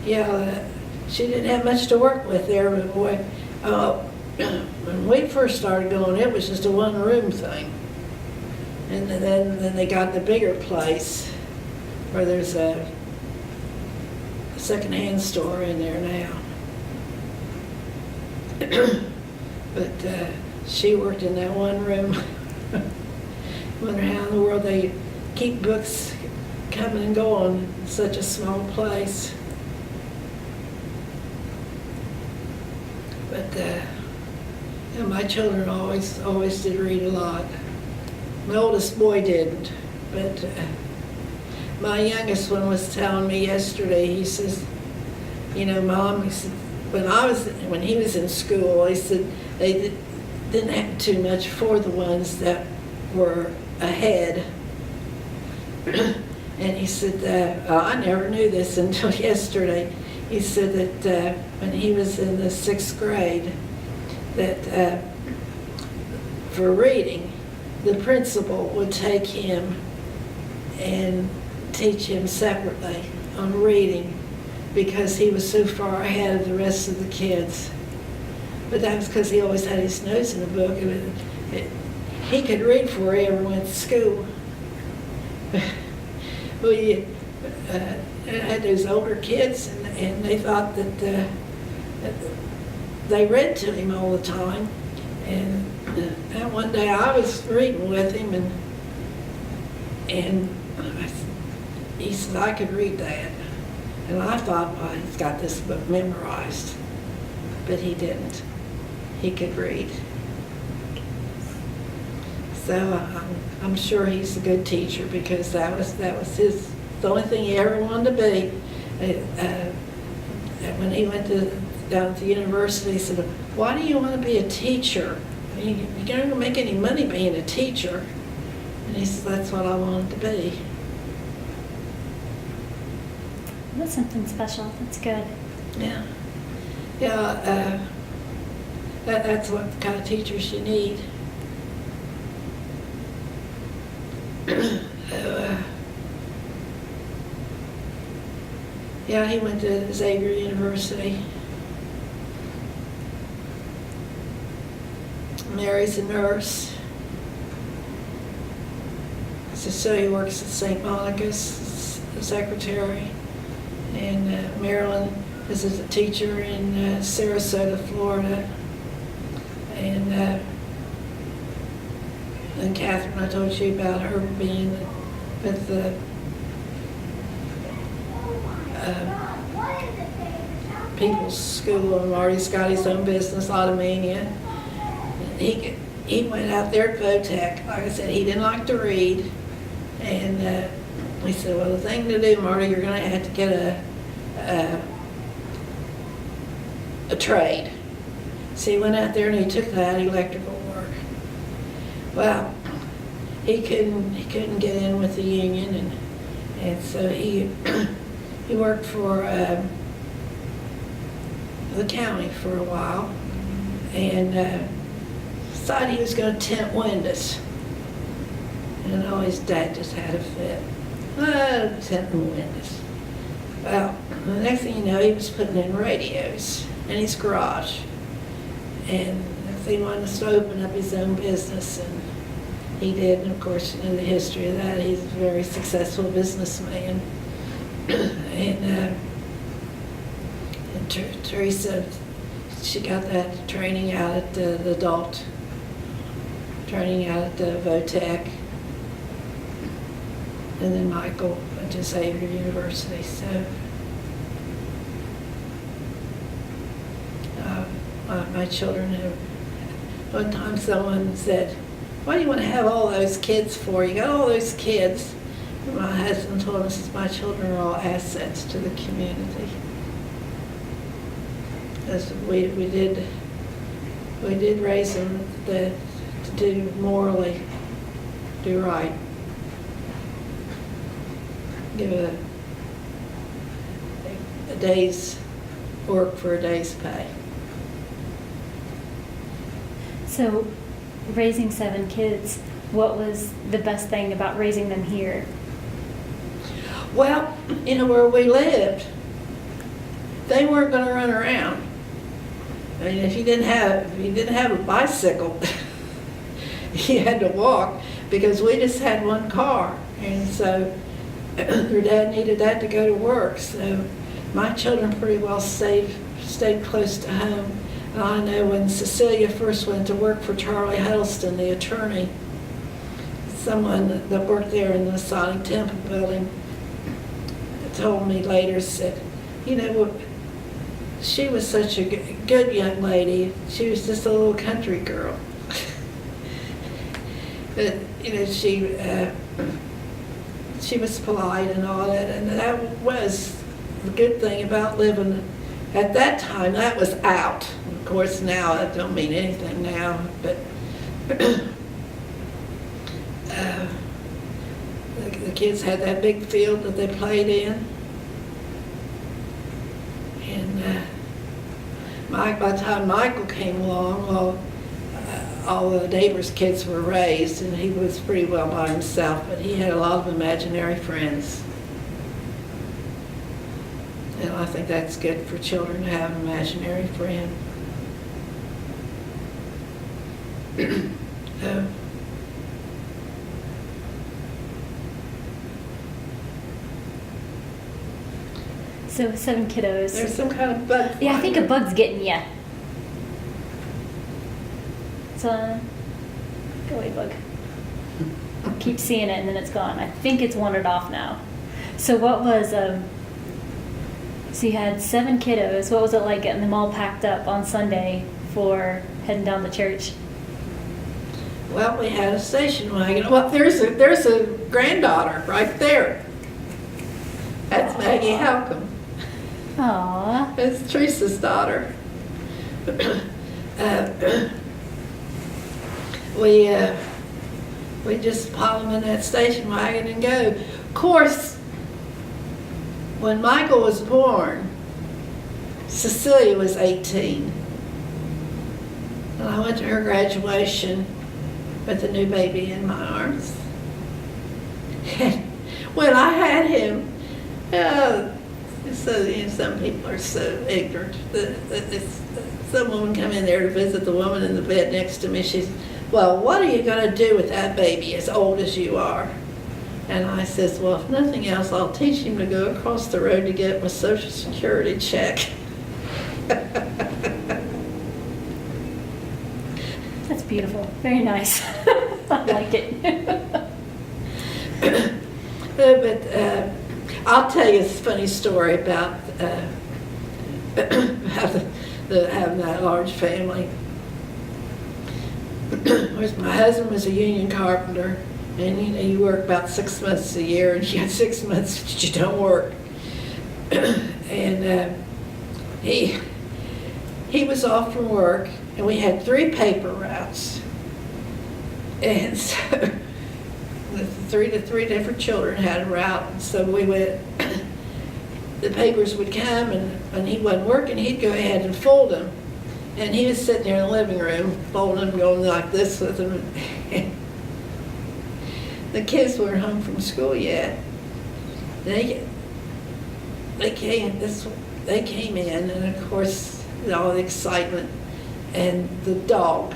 She didn't have much to work with there, but boy, when we first started going, it was just a one-room thing. And then they got the bigger place where there's a secondhand store in there now. But she worked in that one room. Wonder how in the world they keep books coming and going in such a small place. But my children always did read a lot. My oldest boy didn't, but my youngest one was telling me yesterday. He says, Mom, he said, when he was in school, he said they didn't have too much for the ones that were ahead. And he said, I never knew this until yesterday. He said that when he was in the 6th grade, that for reading, the principal would take him and teach him separately on reading because he was so far ahead of the rest of the kids. But that was because he always had his nose in the book. He could read before he ever went to school. We had those older kids, and they thought that they read to him all the time. And one day I was reading with him, and he said I could read that. And I thought, well, he's got this book memorized. But he didn't. He could read. So I'm sure he's a good teacher because that was the only thing he ever wanted to be. When he went down to the university, he said, "Why do you want to be a teacher? You're not going to make any money being a teacher." And he said, "That's what I wanted to be." That's something special. That's good. Yeah. That's what kind of teachers you need. He went to Xavier University. Mary's a nurse. Cecilia works at St. Monica's, the secretary. And Marilyn is a teacher in Sarasota, Florida. And Catherine, I told you about her being with the People's School, and Marty's got his own business, Automania. He went out there at Votech. Like I said, he didn't like to read. And we said, well, the thing to do, Marty, you're going to have to get a trade. So he went out there and he took that electrical work. Well, he couldn't get in with the union, and so he worked for the county for a while, and decided he was going to tint windows. And his dad just had a fit. Tinting windows. Well, the next thing you know, he was putting in radios in his garage. And he wanted to open up his own business, and he did. And of course, you know the history of that. He's a very successful businessman. And Teresa, she got that training out at the adult training out at the Votech. And then Michael went to Xavier University. So my children have, one time someone said, "What do you want to have all those kids for? You got all those kids." And my husband told us my children are all assets to the community. 'cause we did raise them to do morally, do right. Give a day's work for a day's pay. So, raising 7 kids, what was the best thing about raising them here? Well, where we lived, they weren't going to run around. I mean, if you didn't have a bicycle, you had to walk, because we just had one car, and so their dad needed that to go to work. So my children pretty well stayed close to home. And I know when Cecilia first went to work for Charlie Huddleston, the attorney, someone that worked there in the Masonic Temple building told me later, said, she was such a good young lady. She was just a little country girl. But, she was polite and all that, and that was the good thing about living. At that time, that was out. Of course, now that don't mean anything now, but the kids had that big field that they played in, and by the time Michael came along, well, all the neighbors' kids were raised, and he was pretty well by himself, but he had a lot of imaginary friends. And I think that's good for children to have an imaginary friend. So 7 kiddos. There's some kind of bug. Yeah, I think a bug's getting you. So, go away, bug. I keep seeing it and then it's gone. I think it's wandered off now. So what was, so you had 7 kiddos. What was it like getting them all packed up on Sunday for heading down to church? Well, we had a station wagon. Well, there's a granddaughter right there. That's Maggie Halcomb. Aww. It's Teresa's daughter. We just pile them in that station wagon and go. Of course, when Michael was born, Cecilia was 18. And I went to her graduation with the new baby in my arms. When I had him, some people are so ignorant. Some woman come in there to visit the woman in the bed next to me. She's, well, what are you going to do with that baby as old as you are? And I says, well, if nothing else, I'll teach him to go across the road to get my Social Security check. That's beautiful. Very nice. I like it. But I'll tell you a funny story about having that large family. My husband was a union carpenter, and you work about 6 months a year, and you got 6 months that you don't work. And he was off from work, and we had 3 paper routes, and so the three different children had a route, and so we went. The papers would come, and when he wasn't working, he'd go ahead and fold them. And he was sitting there in the living room, folding them, going like this with them. The kids weren't home from school yet. They came in, and of course, all the excitement, and the dog.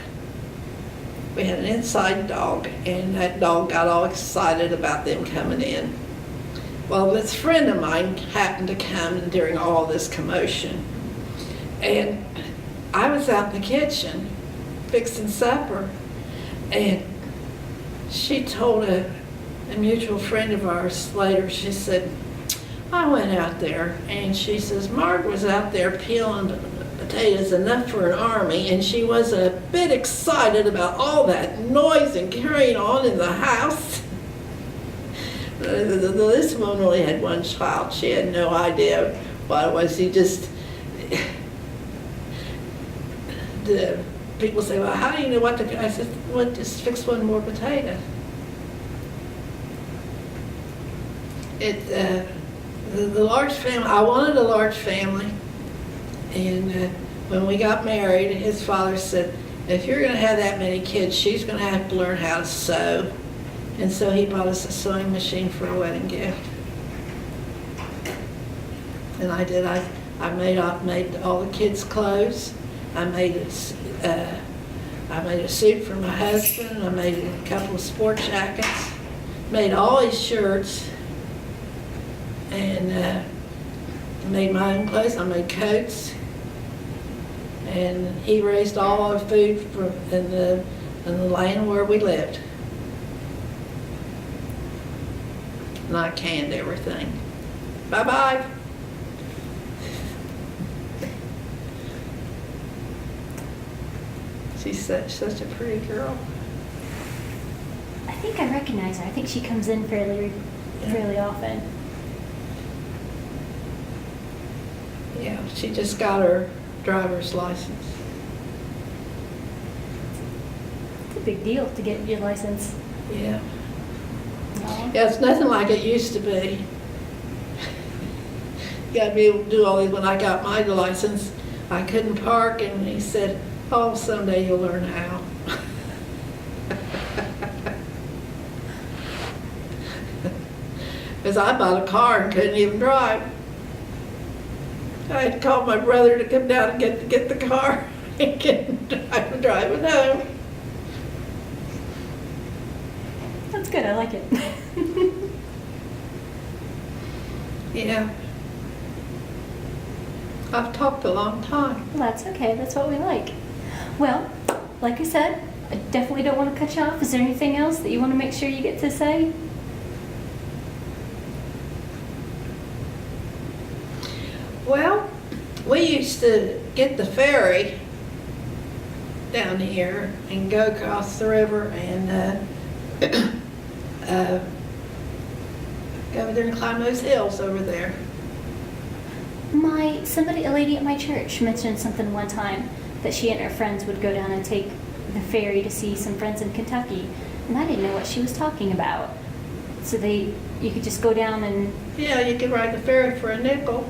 We had an inside dog, and that dog got all excited about them coming in. Well, this friend of mine happened to come during all this commotion, and I was out in the kitchen fixing supper, and she told a mutual friend of ours later, she said, I went out there, and she says, Margaret was out there peeling potatoes enough for an army, and she wasn't a bit excited about all that noise and carrying on in the house. This woman only had one child. She had no idea what it was. the people say, well, how do you know what to, I said, well, just fix one more potato. The large family, I wanted a large family, and when we got married, his father said, if you're gonna have that many kids, she's gonna have to learn how to sew. And so he bought us a sewing machine for a wedding gift. And I did, I made all the kids' clothes. I made a suit for my husband. I made a couple of sport jackets. Made all his shirts. And made my own clothes. I made coats. And he raised all our food in the land where we lived. And I canned everything. Bye-bye. She's such a pretty girl. I think I recognize her. I think she comes in fairly often. Yeah, she just got her driver's license. It's a big deal to get your license. Yeah. Aw. Yeah, it's nothing like it used to be. You gotta be able to do all these. When I got my license, I couldn't park, and he said, oh, someday you'll learn how. Because I bought a car and couldn't even drive. I had to call my brother to come down and get the car and drive it home. That's good. I like it. Yeah. I've talked a long time. Well, that's okay. That's what we like. Well, like I said, I definitely don't want to cut you off. Is there anything else that you want to make sure you get to say? Well, we used to get the ferry down here and go across the river and go over there and climb those hills over there. A lady at my church mentioned something one time that she and her friends would go down and take the ferry to see some friends in Kentucky, and I didn't know what she was talking about. So you could just go down and... Yeah, you could ride the ferry for a nickel.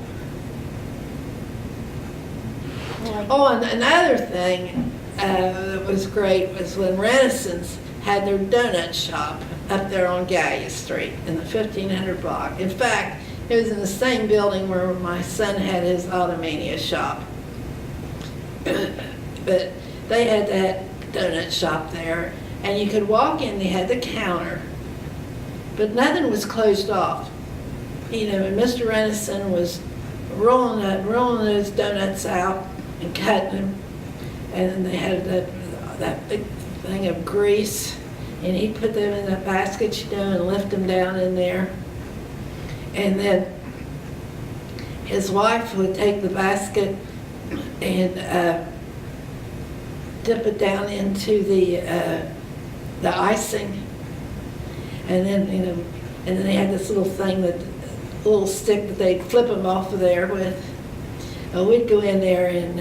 Oh, and another thing that was great was when Renaissance had their donut shop up there on Gallia Street in the 1500 block. In fact, it was in the same building where my son had his Automania shop. But they had that donut shop there, and you could walk in, they had the counter, but nothing was closed off. You know, and Mr. Renaissance was rolling those donuts out and cutting them, and then they had that big thing of grease, and he'd put them in the basket, you know, and lift them down in there. And then his wife would take the basket and dip it down into the icing, and then and then they had this little thing little stick that they'd flip them off of there with. We'd go in there, and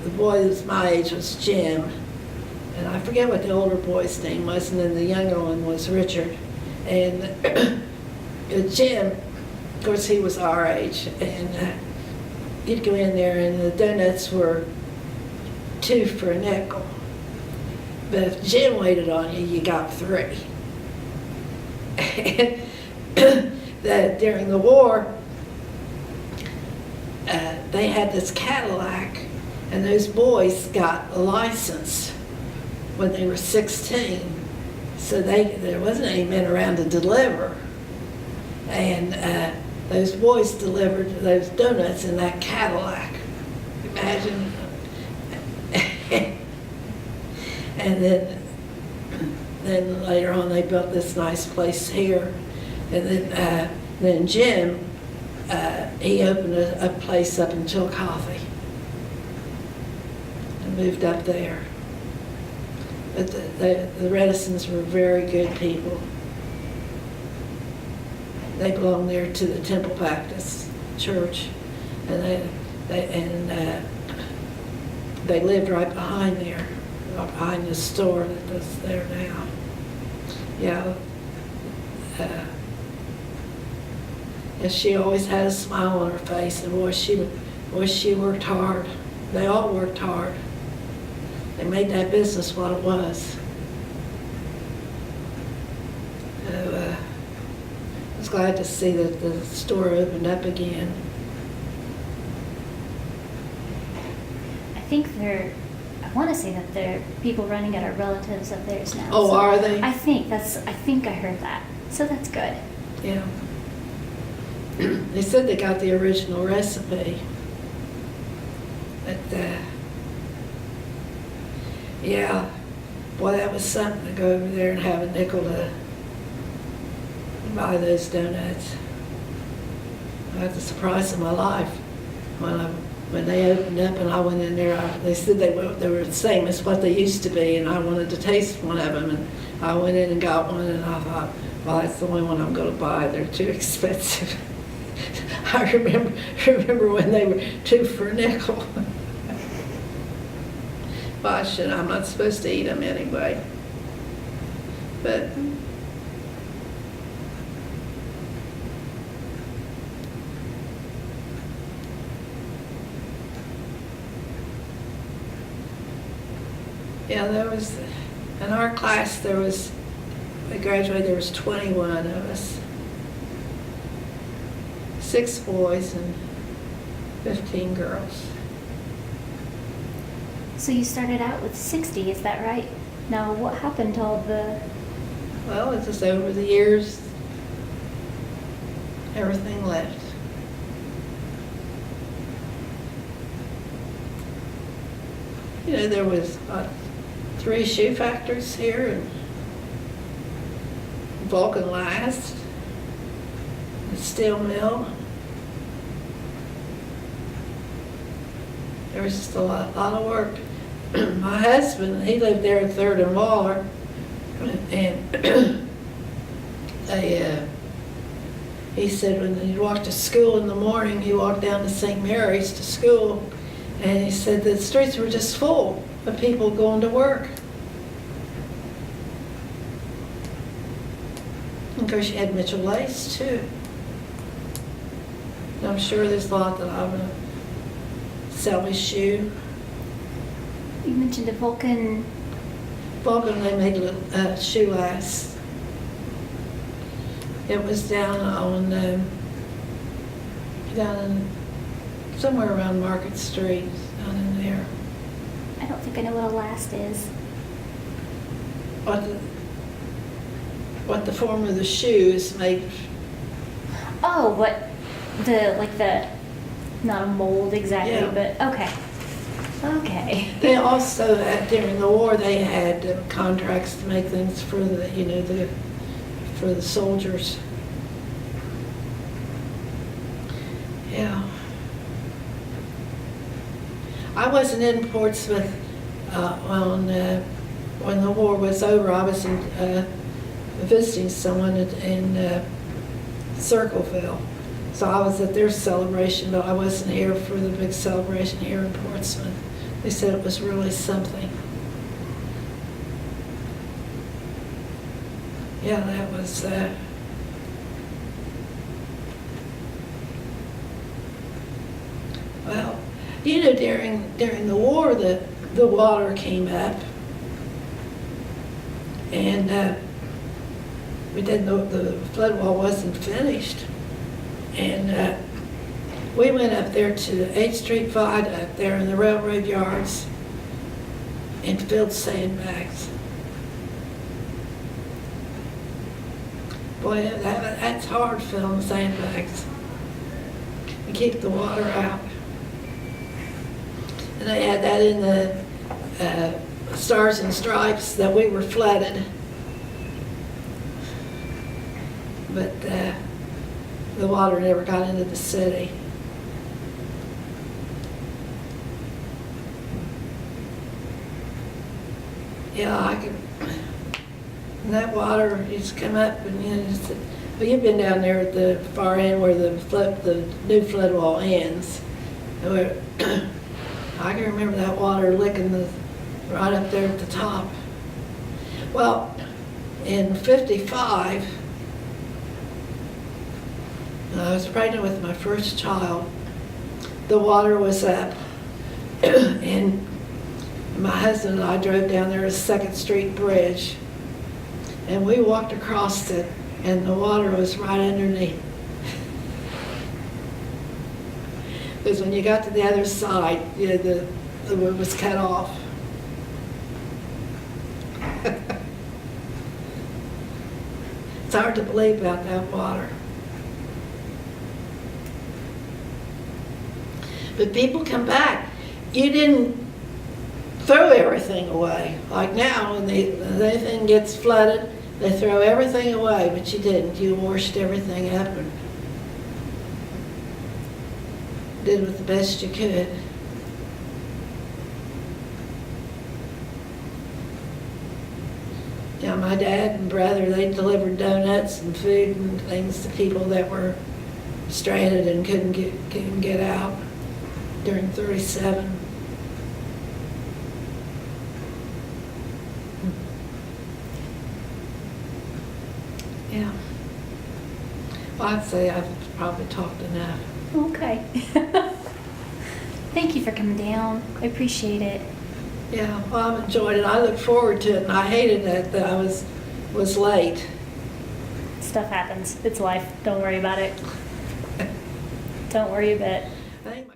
the boy that was my age was Jim, and I forget what the older boy's name was, and then the younger one was Richard. And Jim, of course, he was our age, and you'd go in there, and the donuts were 2 for a nickel. But if Jim waited on you, you got 3. And that during the war, they had this Cadillac, and those boys got a license when they were 16. So there wasn't any men around to deliver. And those boys delivered those donuts in that Cadillac. Imagine. And then later on they built this nice place here. And then Jim, he opened a place up in Chillicothe and moved up there. But the Renaissance were very good people. They belonged there to the Temple they lived right behind there, behind the store that's there now. Yeah. And she always had a smile on her face, and boy, she worked hard. They all worked hard. They made that business what it was. So, I was glad to see that the store opened up again. I want to say that they're people running it are relatives of theirs now. Oh, so are they? I think I heard that. So that's good. Yeah. They said they got the original recipe. But, yeah, boy, that was something to go over there and have a nickel to buy those donuts. I had the surprise of my life when they opened up and I went in there. They said they were the same as what they used to be, and I wanted to taste one of them. And I went in and got one, and I thought, well, that's the only one I'm going to buy. They're too expensive. I remember when they were 2 for a nickel. Well, I'm not supposed to eat them anyway. But yeah, there was, in our class, I graduated, there was 21 of us. 6 boys and 15 girls. So you started out with 60, is that right? Now, what happened to all the... Well, it's just over the years, everything left. You know, there was 3 shoe factories here, and Vulcan Last, the steel mill. There was just a lot of work. My husband, he lived there at 3rd and Waller, and he said when he walked to school in the morning, he walked down to St. Mary's to school, and he said the streets were just full of people going to work. And of course, you had Mitchell Lace, too. And I'm sure there's a lot that I'm going to sell his shoe. You mentioned a Vulcan... Vulcan, they made little shoe lasts. It was down on, down in, somewhere around Market Street, down in there. I don't think I know what a last is. What the form of the shoe is made. Oh, not a mold exactly, Yeah. but okay. Okay. They also, during the war, they had contracts to make things for for the soldiers. Yeah. I wasn't in Portsmouth when the war was over. I was visiting someone in Circleville. So I was at their celebration, but I wasn't here for the big celebration here in Portsmouth. They said it was really something. Yeah, that was, well, you know, during the war, the water came up, and we didn't know the flood wall wasn't finished. And we went up there to the 8th Street Viaduct there in the railroad yards and filled sandbags. Boy, that's hard, filling sandbags to keep the water out. And they had that in the Stars and Stripes that we were flooded. But the water never got into the city. Yeah, and that water used to come up, and well, you've been down there at the far end where the new flood wall ends. I can remember that water licking right up there at the top. Well, in '55, when I was pregnant with my first child, the water was up, and my husband and I drove down there to 2nd Street Bridge, and we walked across it, and the water was right underneath. Because when you got to the other side, the wood was cut off. It's hard to believe about that water. But people come back. You didn't throw everything away. Like now, when anything gets flooded, they throw everything away, but you didn't. You washed everything up and did with the best you could. Yeah, my dad and brother, they delivered donuts and food and things to people that were stranded and couldn't get out during '37. Yeah. Well, I'd say I've probably talked enough. Okay. Thank you for coming down. I appreciate it. Yeah, well, I've enjoyed it. I look forward to it, and I hated that I was late. Stuff happens. It's life. Don't worry about it. Don't worry a bit. I think my